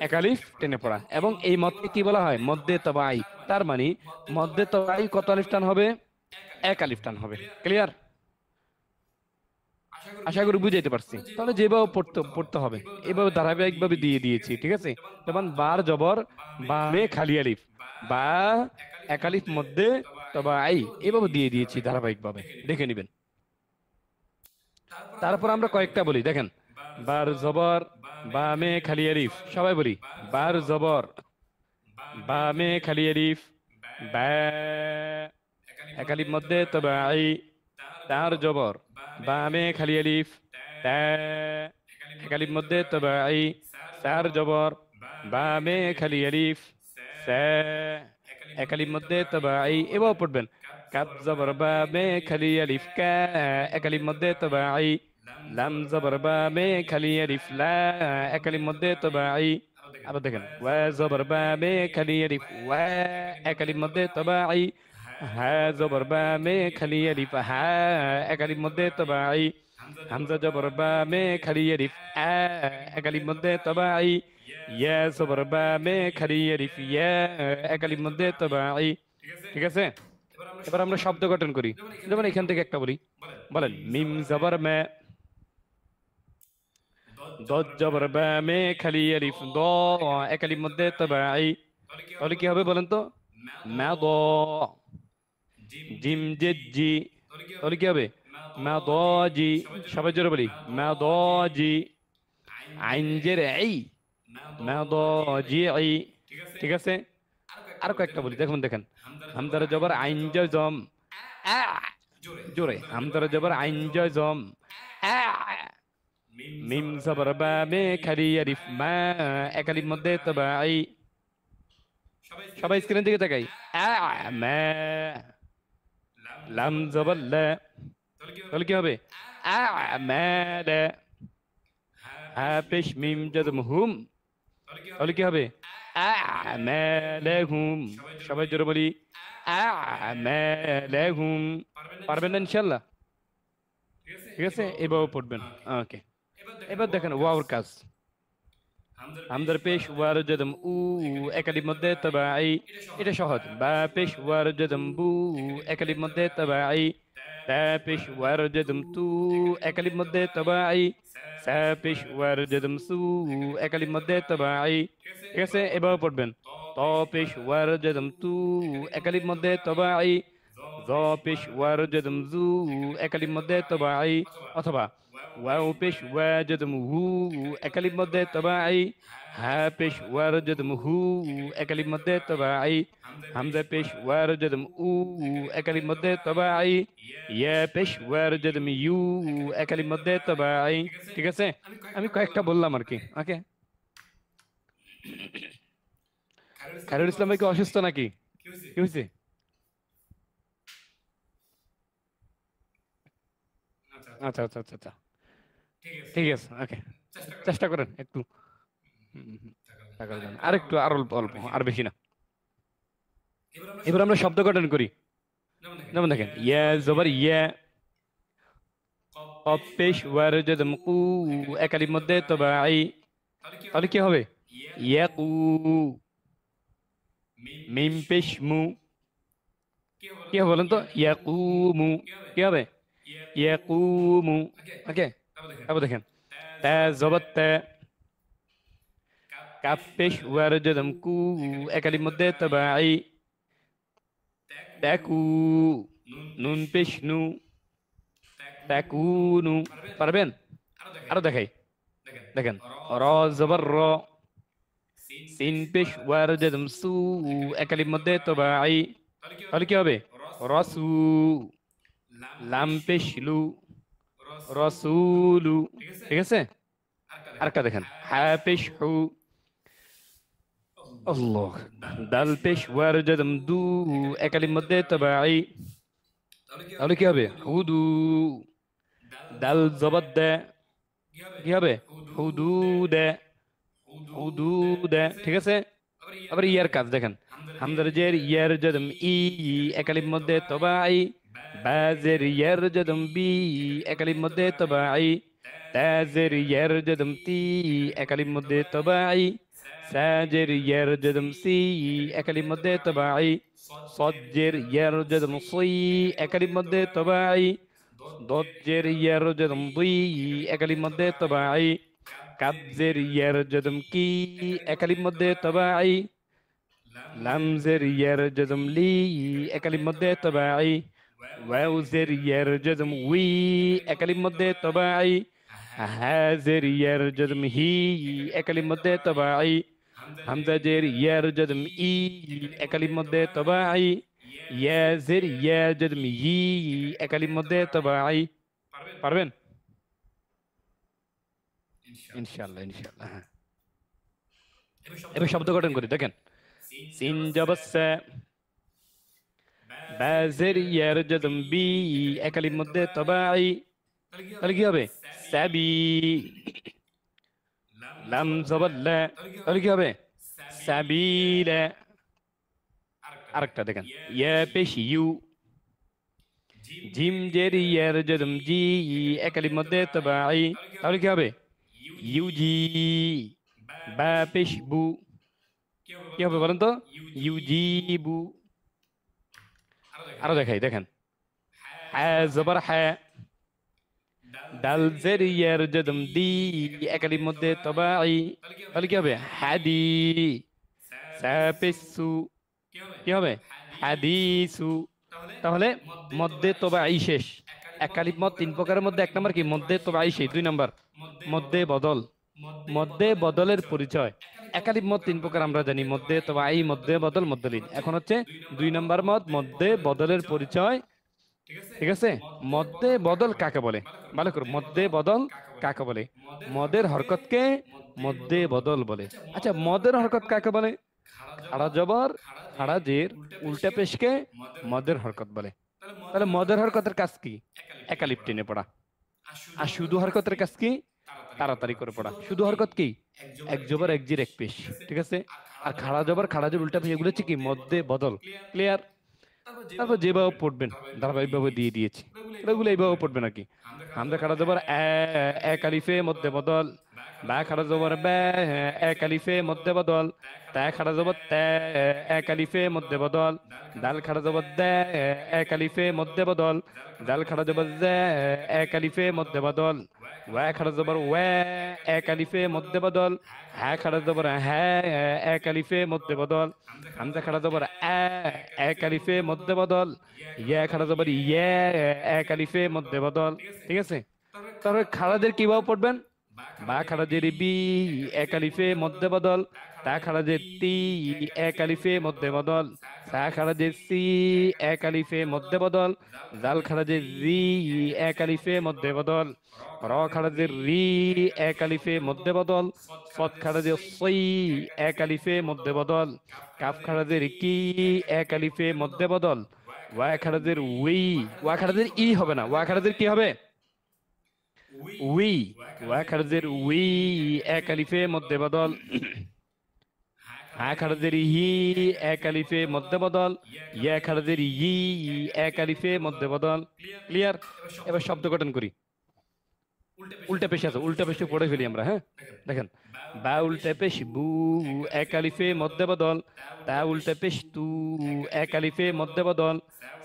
একালিফ টেনে পড়া। এবং এই মদকে কি বলা হয়? মধ্যে তবাই। তার মানে মধ্যে তবাই কত আলিফ টান হবে? এক আলিফ টান হবে। ক্লিয়ার? আশা করি বুঝাইতে পারছি। তাহলে যেভাবে পড়তে পড়তে হবে এভাবে ধারাবাহিকভাবে দিয়ে দিয়েছি। ঠিক আছে? যেমন বার জবর বামে খালি আলিফ, বা একালিফ মধ্যে তবা আই, এভাবে দিয়ে দিয়েছি ধারাবাহিকভাবে, দেখে নিবেন। তারপর আমরা কয়েকটা বলি, দেখেন। বার জবর বামে খালি আলিফ, সবাই বলি। বার জবর বামে খালি আলিফ, বা একালিফ মধ্যে তবা আই। তার জবর বামে খালি আলিফ, তা একালিফ মধ্যে তবাই। সার জবর বামে খালি আলিফ, সা একালিফ মধ্যে তবাই। এবার পড়বেন কাব জবর বামে খালি আলিফ, কা একালিফ মধ্যে তবাই। লাম জবর বামে খালি আলিফ, লা একালিফ মধ্যে তবাই। আবার দেখেন ওয়া জবর বামে খালি আলিফ, ওয়া একালিফ মধ্যে তবাই। হা জবর বামে খালি আলিফ, হা একালিফ মধ্যে তবাই। হামজা জবর বামে খালি আলিফ, আ একালিফ মধ্যে তবাই। ইয়া জবর বামে খালি আলিফ, ইয়া একালিফ মধ্যে তবাই। ঠিক আছে? এবার আমরা শব্দ গঠন করি। যেমন এখান থেকে একটা বলি, বলেন মিম জবর মে, দদ জবর বামে খালি আলিফ, দ একালিফ মধ্যে তবাই। তাহলে কি হবে বলেন তো? মা দ। জিম জেদ জি, তাহলে কি হবে? মা দ জি। সবাই জোরে বলি মা দ জি। আইন জের এই, মা দ জি আই। ঠিক আছে? আর কয়েকটা বলি, দেখুন দেখেন। হামদার জবর আইন জয় জম, আ জোরে হামদার জবর আইন জয় জম, আ মিম জবর বা মে খালি আলিফ, মা একালিফ মধ্যে তবাই। সবাই স্ক্রিনের দিকে তাকাই। আ মা লাম জবর লা, তাহলে কি হবে? আ মা লা। হা পেশ মিম জজম হুম, তাহলে কি হবে? আ মা লা হুম। সবাই জোরে বলি আ মা লা হুম। পারবেন না ইনশাআল্লাহ? ঠিক আছে? এভাবে পড়বেন। ওকে। এবার দেখেন ওয়াওর কাজ। হামজার পেশ ওয়ার জদম উ একালিফ মধ্যে তবাই। এটা সহজ। বা পেশ ওয়ার জদম বু একালিফ মধ্যে তবাই। তা পেশ ওয়ার জদম তু একালিফ মধ্যে তবাই। সা পেশ ওয়ার জদম সু একালিফ মধ্যে তবাই। ঠিক আছে? এভাবে পড়বেন। ত পেশ ওয়ার জদম তু একালিফ মধ্যে তবাই। জ পেশ ওয়ার জদম জু একালিফ মধ্যে তবাই। অথবা ওয়াও পেশ ওয়া জদম হু একালিফ মধ্যে তবাই। হা পেশ ওয়ার জদম হু একালিফ মধ্যে তবাই। হামজা পেশ ওয়ার জদম উ একালিফ মধ্যে তবাই। ইয়া পেশ ওয়ার জদম ইউ একালিফ মধ্যে তবাই। ঠিক আছে? আমি কয়েকটা বললাম আর কি। ওকে। খায়রুল ইসলাম ভাই কি অসুস্থ নাকি? কি হয়েছে? আচ্ছা আচ্ছা আচ্ছা আচ্ছা, ঠিক আছে। ওকে, চেষ্টা করেন একটু। থাকার জন্য আর একটু, আর অল্প অল্প, আর বেশি না। এবার আমরা শব্দ গঠন করি। যেমন দেখেন ইয়া জবর ইয়া, কফ পেশ ওয়ার জদম কু একালিফ মধ্যে তবাই। তাহলে কি হবে? ইয়াকু। মিম পেশ মু, কি হবে বলেন তো? ইয়াকুমু। কি হবে? ইয়াকুমু। ওকে। তারপর দেখেন তা জবর তা, কাফ পেশ ওয়ার জদম কু একালিফ মধ্যে তবাই। তাকু। নুন পেশ নু, তাকুনু। পারবেন? আরো দেখাই, দেখেন। র জবর র, সিন পেশ ওয়ার জজম সু, একালির মধ্যে তবাই। তাহলে কি হবে? রসু। লাম পেশ লু, রসুলু। ঠিক আছে? আরেকটা দেখেন, হা পেশ হু, আল্লাহ। দাল পেশ ওয়ার জজম দু, একালির মধ্যে তবাই। তাহলে কি হবে? হুদু। দাল জবর দে, কি হবে? হুদুদে, হুদুদে। ঠিক আছে? আবার ইয়ার কাজ দেখেন, হামজার জের ইয়ার জদম ই, একালির মধ্যে তবাই। বাজের ইয়ার জদম বি, একালির মধ্যে তবাই। তাজের ইয়ার জদম তি, একালির মধ্যে তবাই। সাজের ইয়ার জদম সি, একালির মধ্যে তবাই। সজ্জের ইয়ার জদম সই, একালির মধ্যে তবাই। দজ্জের ইয়ার জদম দুই, একালির মধ্যে তবাই। কাবজের ইয়ার জদম কি, একালির মধ্যে তবাই। লামজের ইয়ার জজম লি, একালির মধ্যে তবাই। ওয়াউজের ইয়ার জজম উই, একালির মধ্যে তবাই। হাজের ইয়ার জজম হি, একালির মধ্যে তবাই। হামজাজের ইয়ার জজম ই, একালির মধ্যে তবাই। ইয়াজের ইয়ার জজম ই, একালির মধ্যে তবাই। পারবেন? ইনশাআল্লাহ, ইনশাআল্লাহ। হ্যাঁ, এবার শব্দ গঠন করি, দেখেন। সিন জবসা, বাজের ইয়ার জজম বি, একালির মধ্যে তবাই। তাহলে কি হবে? সাবি। লাম জবল্লা, তাহলে কি হবে? সাবিলা। আরেকটা দেখেন, ইয়া পেশ ইউ, জিম জের ইয়ার জজম জি, একালির মধ্যে তবাই। তাহলে কি হবে? ইউজি। বা পেশ বু, কি হবে বলেন তো? ইউজিবু। আরো দেখাই, দেখেন। হা জবর হা, ডাল জের ইয়ার জদম দি, একালির মধ্যে তবাই। তাহলে কি হবে? হাদি। সাপিসু, কি হবে? হাদিসু। তাহলে মধ্যে তবাই শেষ। একালিফ মত তিন প্রকারের মধ্যে এক নম্বর কি? মধ্যে তবাই শেষ। দুই নম্বর মধ্যে বদল। মধ্যে বদলের পরিচয়। একালিফ মত তিন প্রকার আমরা জানি, মধ্যে তবাই, মধ্যে বদল, মধ্যলীন। এখন হচ্ছে দুই নম্বর মত, মধ্যে বদলের পরিচয়। ঠিক আছে? মধ্যে বদল কাকে বলে? ভালো করো, মধ্যে বদল কাকে বলে? মদের হরকতকে মধ্যে বদল বলে। আচ্ছা, মদের হরকত কাকে বলে? খাড়া জবর, খাড়া জের, উল্টা পেশকে মদের হরকত বলে। তাহলে মদের হরকতের কাজ কি? একালিপ টেনে পড়া। আর শুধু হরকতের কাজ কি? তাড়াতাড়ি করে পড়া। শুধু হরকত কি? এক জবর এক জির এক পেশ। ঠিক আছে? আর খাড়া জবর, খাড়া জের, উল্টা পেশ, এগুলো হচ্ছে কি? মধ্যে বদল। ক্লিয়ার? তারপর যেভাবে পড়বেন ধারাবাহিকভাবে দিয়ে দিয়েছি, এগুলো এইভাবে পড়বেন আর কি। হামজা খাড়া জবর এক আলিফে মধ্যে বদল। বা খাড়া জবর বে, এক আলিফে মধ্যে বদল। তা খাড়া জবর তে, এক আলিফে মধ্যে বদল। দাল খাড়া জবর দে, এক আলিফে মধ্যে বদল। দাল খাড়া জবর জে, এক আলিফে মধ্যে বদল। ওয়া খাড়া জবর ওয়া, এক আলিফে মধ্যে বদল। হ্যাঁ খাড়া জবর হ্যাঁ, এক আলিফে মধ্যে বদল। হামজা খাড়া জবর এক আলিফে মধ্যে বদল। ইয়া খাড়া জবর ইয়া, এক আলিফে মধ্যে বদল। ঠিক আছে? তারপরে খাড়াদের কিভাবে পড়বেন? বা খাড়াজের বি, এক আলিফে মধ্যে বদল। তা খাড়াজের তি, এক আলিফে মধ্যে বদল। সা খাড়াজের সি, এক আলিফে মধ্যে বদল। জাল খাড়াজের রি, এক আলিফে মধ্যে বদল। র খাড়াজের রি, এক আলিফে মধ্যে বদল। সৎ খাড়াজের সই, এক আলিফে মধ্যে বদল। কাফ খাড়াজের কি, এক আলিফে মধ্যে বদল। ওয়া খাড়াজের উই, ওয়া খাড়াজের ই হবে না, ওয়া খাড়াজের কি হবে? উই। ওয়া খাড়াজের উই, এক আলিফে মধ্যে বদল। হা খাড়াজের হি, এক আলিফে মধ্যে বদল। ইয়া খাড়াজের ই, এক আলিফে মধ্যে বদল। ক্লিয়ার? এবার শব্দ গঠন করি। উল্টা পেশ আছে, উল্টা পেশে পড়ে ফেলি আমরা। হ্যাঁ, দেখেন। বা উল্টা পেশ বু, এক আলিফে মধ্যে বদল। তা উল্টা পেশ তু, এক আলিফে মধ্যে বদল।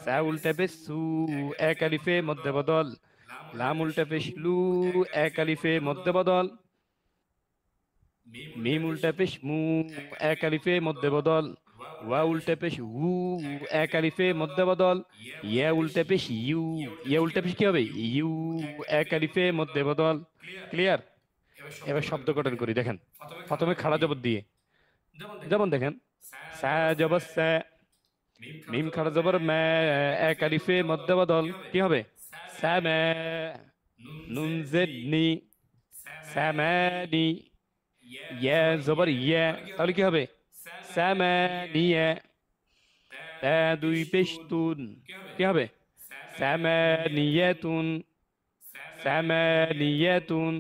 সা উল্টা পেশ সু, এক আলিফে মধ্যে বদল। লাম উল্টা পেশ লু, এক আলিফে মধ্যে বদল। মিম উল্টা পেশ মু, এক আলিফে মধ্যে বদল। ওয়া উল্টে পেশ উ, এক আলিফে মধ্যে বদল, ইয়া উল্টে পেশ ইউ, ইয়া উল্টে পেশ কি হবে ইউ, এক আলিফে মধ্যে বদল। ক্লিয়ার? এবার শব্দ গঠন করি, দেখেন। প্রথমে খাড়া জবর দিয়ে, যেমন দেখেন সা জবর সা, মিম খাড়া জবর মে, এক আলিফে মধ্যে বদল, কি হবে সামা, নুন জেড নি, সামানি, ইয়া জবর ইয়া, তাহলে কি হবে সামানিয়া, তা দুই পেশ তুন, কি হবে সামানিয়াতুন, সামানিয়াতুন।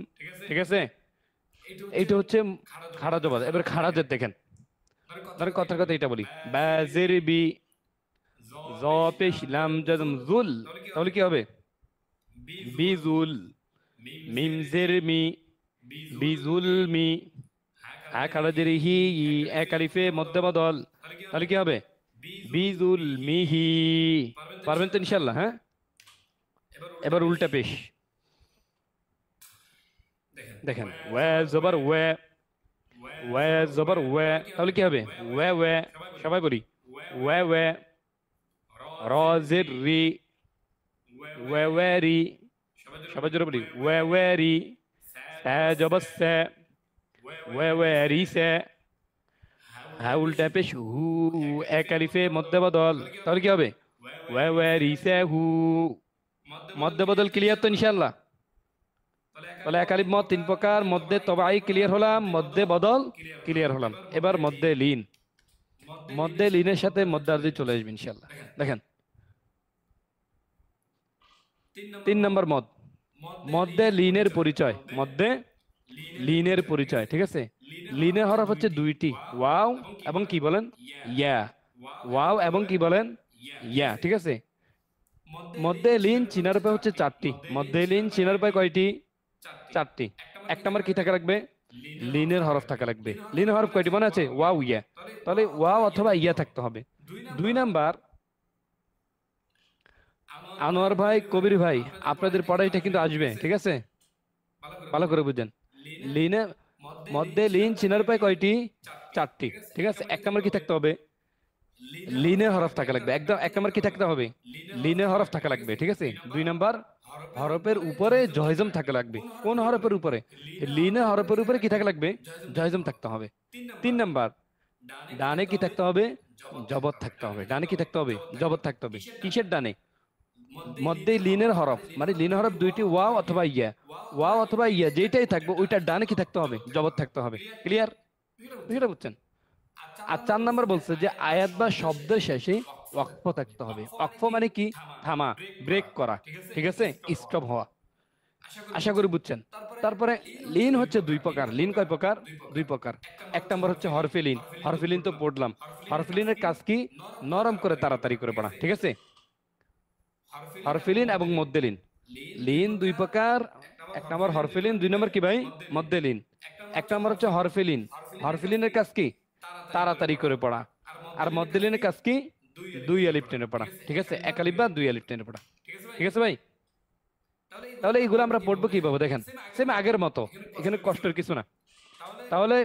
ঠিক আছে? এইটা হচ্ছে খাড়া জবর। এবার খাড়া জের দেখেন, ধরেন কথার কথা এটা বলি, বাজের বি, জ পেশ লাম জাজম জুল, তাহলে কি হবে বিজুল, মিম জের মি, বিজুল মি, হা খাড়া জের হি, এক আলিফে মধ্যে বদল, তাহলে কি হবে বিজুল মিহি। পারবেন তো ইনশাল্লাহ? হ্যাঁ। এবার উল্টা পেশ, দেখেন ওয়া জবর ওয়া, ওয়া জবর ওয়া, তাহলে কি হবে ওয়া ওয়া, সবাই বলি ওয়া ওয়া, র জের রি, ওয়া ওয়া রি, সবাই জোরে বলি ওয়া ওয়া রি, সা জবর সা, ওয়া ওয়া রি সা, হা উল্টা পেশ হু, এক আলিফে মধ্যে বদল, তাহলে কি হবে ওয়া ওয়া রি সা হু, মধ্যে বদল ক্লিয়ার তো ইনশাআল্লাহ? তাহলে এক আলিফ মদ তিন প্রকার, মধ্যে তবাই ক্লিয়ার হলাম, মধ্যে বদল ক্লিয়ার হলাম। এবার মধ্যে লিন, মধ্যে লিনের সাথে মধ্যে আরজি চলে আসবে ইনশাআল্লাহ। দেখেন 3 নম্বর মদ, মধ্যে লিনের পরিচয়, মধ্যে লিনের পরিচয়। ঠিক আছে? লিনের হরফ হচ্ছে দুইটি, ওয়াও এবং কি বলেন ইয়া, ওয়াও এবং কি বলেন ইয়া। ঠিক আছে? মধ্যে লিন চিনার উপায় হচ্ছে 4টি, মধ্যে লিন চিনার উপায় কয়টি? 4টি। এক নম্বর কি থাকা লাগবে? লিনের হরফ থাকা লাগবে। লিনের হরফ কয়টি মনে আছে? ওয়াও ইয়া, তাহলে ওয়াও অথবা ইয়া থাকতে হবে। 2 নাম্বার, আনোয়ার ভাই, কবির ভাই, আপনাদের পড়াইটা কিন্তু আসবে, ঠিক আছে? ভালো করে বুঝেন। লিনে, মধ্যে লিন চিনার উপায় কয়টি? 4টি। ঠিক আছে? এক নম্বর কি থাকতে হবে? লিনের হরফ থাকা লাগবে। একদম এক নম্বর কি থাকতে হবে? লিনের হরফ থাকা লাগবে। ঠিক আছে? 2 নাম্বার, হরফের উপরে জয়জম থাকা লাগবে। কোন হরফের উপরে? লিনের হরফের উপরে কি থাকা লাগবে? জয়জম থাকতে হবে। 3 নাম্বার, ডানে কি থাকতে হবে? জবর থাকতে হবে। ডানে কি থাকতে হবে? জবর থাকতে হবে। কিসের ডানে? মধ্যে লিনের হরফ, মানে লিনের হরফ দুইটি, ওয়াও অথবা ইয়া, ওয়াও অথবা ইয়া যেটাই থাকবে ওইটার ডানে কি থাকতে হবে? জবর থাকতে হবে। ক্লিয়ার? বুঝতে বুঝছেন? আর 4 নাম্বার বলছে যে আয়াত বা শব্দের শেষে ওয়াকফ থাকতে হবে। ওয়াকফ মানে কি? থামা, ব্রেক করা। ঠিক আছে? স্টপ হওয়া। আশা করি বুঝছেন। তারপরে লিন হচ্ছে 2 প্রকার। লিন কয় প্রকার? 2 প্রকার। এক নাম্বার হচ্ছে হরফে লিন। হরফে লিন তো পড়লাম। হরফে লিনের কাজ কি? নরম করে তাড়াতাড়ি করে পড়া। ঠিক আছে? হরফে লিন এবং মধ্যে লিন। লিন 2 প্রকার। এক নাম্বার হরফে লিন, 2 নাম্বার কি ভাই? মধ্যে লিন। এক নাম্বার হচ্ছে হরফে লিন। হরফে লিনের কাজ কি? তাড়াতাড়ি করে পড়া। আর মধ্যে লিনের কাজ কি? 2 আলিফ টেনে পড়া। ঠিক আছে? 1 আলিফ বা 2 আলিফ টেনে পড়া। ঠিক আছে ভাই? তাহলে এইগুলো আমরা পড়বো কিভাবে? দেখেন সেম আগের মতো, এখানে কষ্টের কিছু না। তাহলে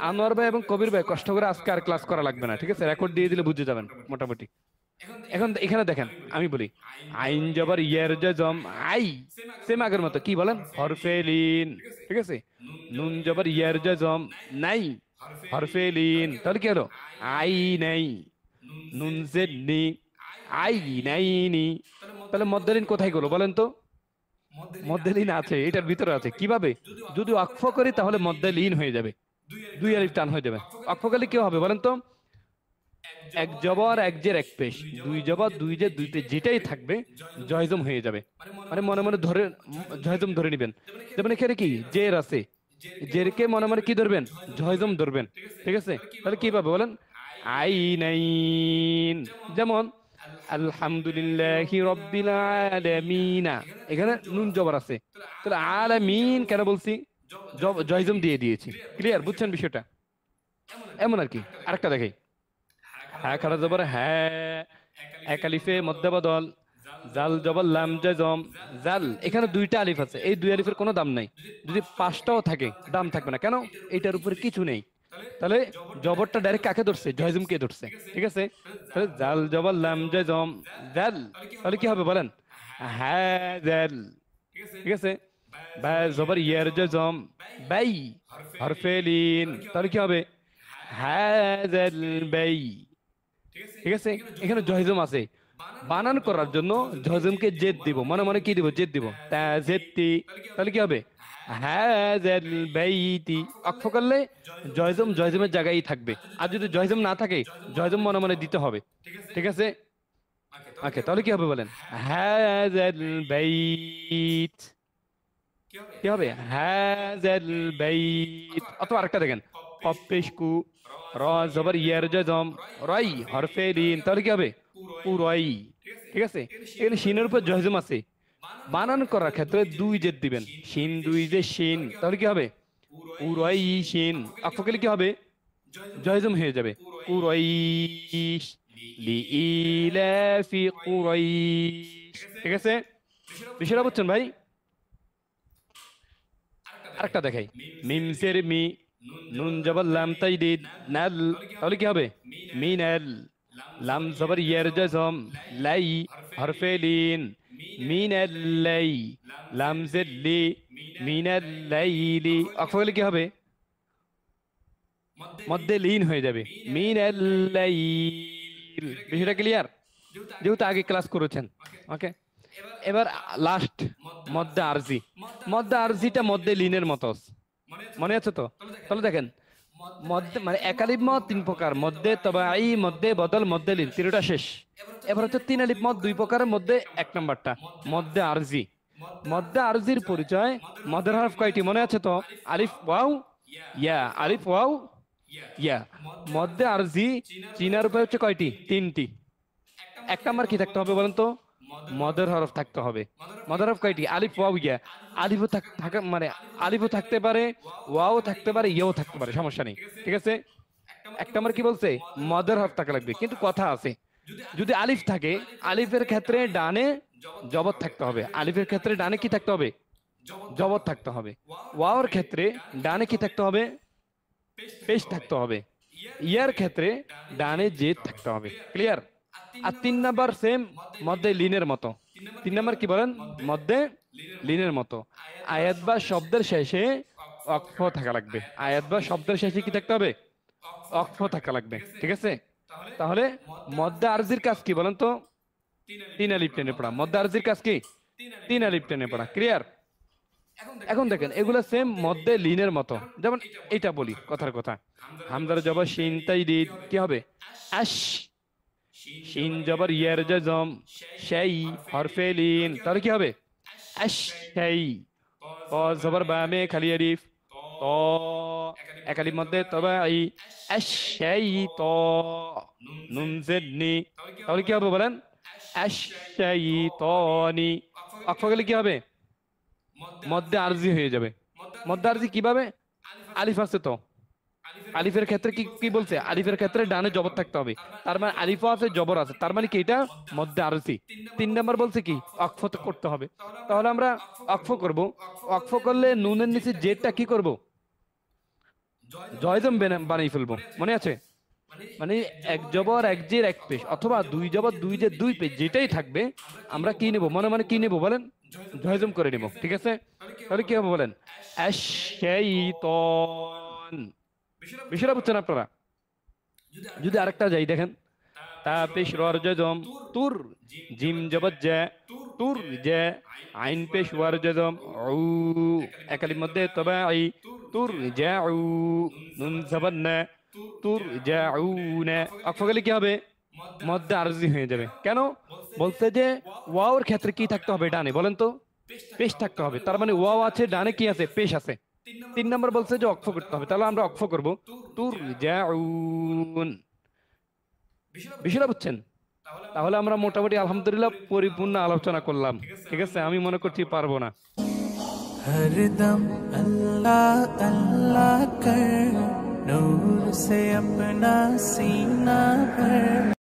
আনোয়ার ভাই এবং কবির ভাই কষ্ট করে আজকে আর ক্লাস করা লাগবে না। ঠিক আছে? রেকর্ড দিয়ে দিলে বুঝে যাবেন মোটামুটি। এখন এখানে দেখেন, আমি বলি আইন জবর ইয়ার জম আই, সেম আগের মতো। কি বলেন? হরফে লিন। ঠিক আছে? নুন জবর ইয়ার জম নাই, হরফে লিন। তাহলে কি হলো? আই নাই, নুন জেড নি, আই নাই নি। তাহলে মধ্যে লিন কোথায় গেলো বলেন তো? মধ্যে লিন আছে, এটার ভিতরে আছে। কিভাবে? যদি ওয়াকফ করি তাহলে মধ্যে লিন হয়ে যাবে, 2 আলিফ টান হয়ে যাবে। ওয়াকফ করলে কি হবে বলেন তো? এক জবর এক জের এক পেশ, 2 জবর 2 জের 2তে যেটাই থাকবে জয়জম হয়ে যাবে। মানে মনে মনে ধরে জয়জম ধরে নেবেন। যেমন এখানে কি জের আছে, জেরকে মনে মনে কি ধরবেন? জয়জম ধরবেন। ঠিক আছে? তাহলে কিভাবে বলেন? আইনাইন। যেমন আলহামদুলিল্লাহি রাব্বিল আলামিন, এখানে নুন জবর আছে, তাহলে আলামিন কেন বলছি? জয়জম দিয়ে দিয়েছি। ক্লিয়ার? বুঝছেন বিষয়টা? এমন আর কি। আরেকটা দেখাই, হ্যাঁ খাড়া জবর হ্যাঁ, এক আলিফে মধ্যে বদল, জাল জবর লাম জম, জাল। এখানে 2টা আলিফ আছে, এই 2 আলিফের কোনো দাম নাই। যদি 5টাও থাকে দাম থাকবে না। কেন? এটার উপরে কিছু নেই। তাহলে জবরটা ডাইরেক্ট কাকে ধরছে? জয়জুমকে ধরছে, ঠিক আছে? তাহলে জাল জবর লাম জয়জম, জাল, তাহলে কি হবে বলেন? হ্যাঁ জাল, ঠিক আছে? বা জবর ইয়ার জয়জম, বাই, হরফে লিন, তাহলে কি হবে? হ্যাঁ জাল বাই, ঠিক আছে? এখানে জয়জম আছে, বানান করার জন্য জজমকে জেদ দিব, মনে মনে কি দিব? জেদ দিব, তা জেদতি, তাহলে কি হবে? হাযাল বাইতি। অক্ফ করলে জয়জম জয়জমের জায়গায় থাকবে, আর যদি জয়জম না থাকে জয়জম মনে মনে দিতে হবে, ঠিক আছে? ওকে, তাহলে কি হবে বলেন? হাযাল বাইত, কি হবে? হাযাল বাইত। অথবা আরেকটা দেখেন, কফ পেশ কু, র জবর ইয়ার জজম, রাই হরফে লিন, তাহলে কি হবে? পুরাই, ঠিক আছে? এখানে শিনের উপর জয়জম আছে, বানান করার ক্ষেত্রে দুই জেদ দিবেন, শিন দুই যে শিন, তাহলে কি হবে? পুরাই শিন। অক্ফ করলে কি হবে? জয়জম হয়ে যাবে, কুরাইশ, লিইলাফি কুরাইশ, ঠিক আছে? বিষয়টা বুঝছেন ভাই? আরেকটা দেখাই, মিম জের মি, নুন জবর লাম তাইদিদ, নাল, তাহলে কি হবে? মিনাল, লাম জবর ইয়ার জজম, লাই হরফে লিন, মিনাল লাই, লাম জের লি, মিনাল লাইলি। অক্ফ করলে কি হবে? মধ্যে লিন হয়ে যাবে, মিনাল লাইল। বিষয়টা ক্লিয়ার? যেহেতু আগে ক্লাস করেছেন, ওকে? এবার লাস্ট মধ্যে আরজি। মধ্যে আরজিটা মধ্যে লিনের মতো, মনে আছে তো? তাহলে দেখেন, মধ্যে মানে একালিপ মদ তিন প্রকার, মধ্যে তবাই, মধ্যে বদল, মধ্যে লিন, তিনটা শেষ। এবার হচ্ছে তিন আলিপ মদ দুই প্রকারের মধ্যে এক নাম্বারটা মধ্যে আরজি। মধ্যে আরজির পরিচয়, মদের হরফ কয়টি মনে আছে তো? আলিফ ওয়াও ইয়া, আলিফ ওয়াও ইয়া। মধ্যে আরজি চিনার উপায় হচ্ছে কয়টি? তিনটি। এক নাম্বার কি থাকতে হবে বলেন তো? মদের হরফ থাকতে হবে। মদের হরফ কয়টি? আলিফ ওয়াও ইয়া। আলিফও থাকা মানে আলিফও থাকতে পারে, ওয়াও থাকতে পারে, ইয়াও থাকতে পারে, সমস্যা নেই, ঠিক আছে? এক নাম্বার কি বলছে? মদের হরফ থাকা লাগবে, কিন্তু কথা আছে, যদি আলিফ থাকে, আলিফের ক্ষেত্রে ডানে জবর থাকতে হবে। আলিফের ক্ষেত্রে ডানে কি থাকতে হবে? জবর থাকতে হবে। ওয়াওর ক্ষেত্রে ডানে কি থাকতে হবে? পেশ থাকতে হবে। ইয়ার ক্ষেত্রে ডানে জেদ থাকতে হবে। ক্লিয়ার? আর তিন নাম্বার সেম, মধ্যে লিনের মতো। তিন নাম্বার কি বলেন? মধ্যে লিনের মতো। আয়াত বা শব্দের শেষে অক্ফ থাকা লাগবে। আয়াত বা শব্দের শেষে কি থাকতে হবে? অক্ফ থাকা লাগবে, ঠিক আছে? তাহলে মধ্যে আরজির কাজ কি বলেন তো? তিন আলিফ টেনে পড়া। মধ্যে আরজির কাজ কি? তিন আলিফ টেনে পড়া। ক্লিয়ার? এখন দেখেন, এগুলো সেম মধ্যে লিনের মতো। যেমন এইটা বলি, কথার কথা, হামজার জবর শিন তাইদিদ, কি হবে? আশ, শিন জবর ইয়ার জজম, শাই হরফে লিন, তাহলে কি হবে? আশ শাই। ত জবর বামে খালি আলিফ, ত এক আলিফ মধ্যে তবাই, আশ শাই ত, নুন জেদনি, তাহলে কি হবে বলেন? আশ শাই তনি। অক্ফ গেলে কি হবে? মধ্যে আরজি হয়ে যাবে। মধ্যে আরজি কিভাবে? আলিফ আছে তো, আলিফের ক্ষেত্রে কি কি বলছে? আলিফের ক্ষেত্রে ডানে জবর থাকতে হবে, তার মানে আলিফও আছে জবর আছে, তার মানে কি এটা মধ্যে আরজি। তিন নাম্বার বলছে কি? অক্ফ তো করতে হবে। তাহলে আমরা অক্ফ করব। অক্ফ করলে নুনের নিচে জেডটা কি করব? জয়জম বানিয়ে ফেলবো, মনে আছে? মানে এক জবর এক জের এক পেশ, অথবা দুই জবর দুই জের দুই পেশ, যেটাই থাকবে আমরা কি নেব? মনে মনে কি নেব বলেন? জয়জম করে নেব, ঠিক আছে? তাহলে কি হবে বলেন? আশ-শাইতান। বিষয়টা বুঝছেন আপনারা? যদি আরেকটা যাই দেখেন, তা পেশ রর জজম, তুর, জিম জবর জা, তুর জা, আইন পেশ ওয়ার জজম, উ, একালির মধ্যে তবাই, তুর জা উ, নুন জবর না, তুর জা উ না। অক্ফ গেলে কি হবে? মধ্যে আরজি হয়ে যাবে। কেন? বলছে যে ওয়াওর ক্ষেত্রে কি থাকতে হবে? ডানে, বলেন তো? পেশ থাকতে হবে, তার মানে ওয়াও আছে, ডানে কি আছে? পেশ আছে। তিন নম্বর বলছে যে অক্ফ করতে হবে, তাহলে আমরা অক্ফ করব, তুর জাউন। বিষয়টা বুঝছেন? তাহলে আমরা মোটামুটি আলহামদুলিল্লাহ পরিপূর্ণ আলোচনা করলাম, ঠিক আছে? আমি মনে করছি পারবো না। हरदम अल्लाह अल्लाह कर, नूर से अपना सीना भर।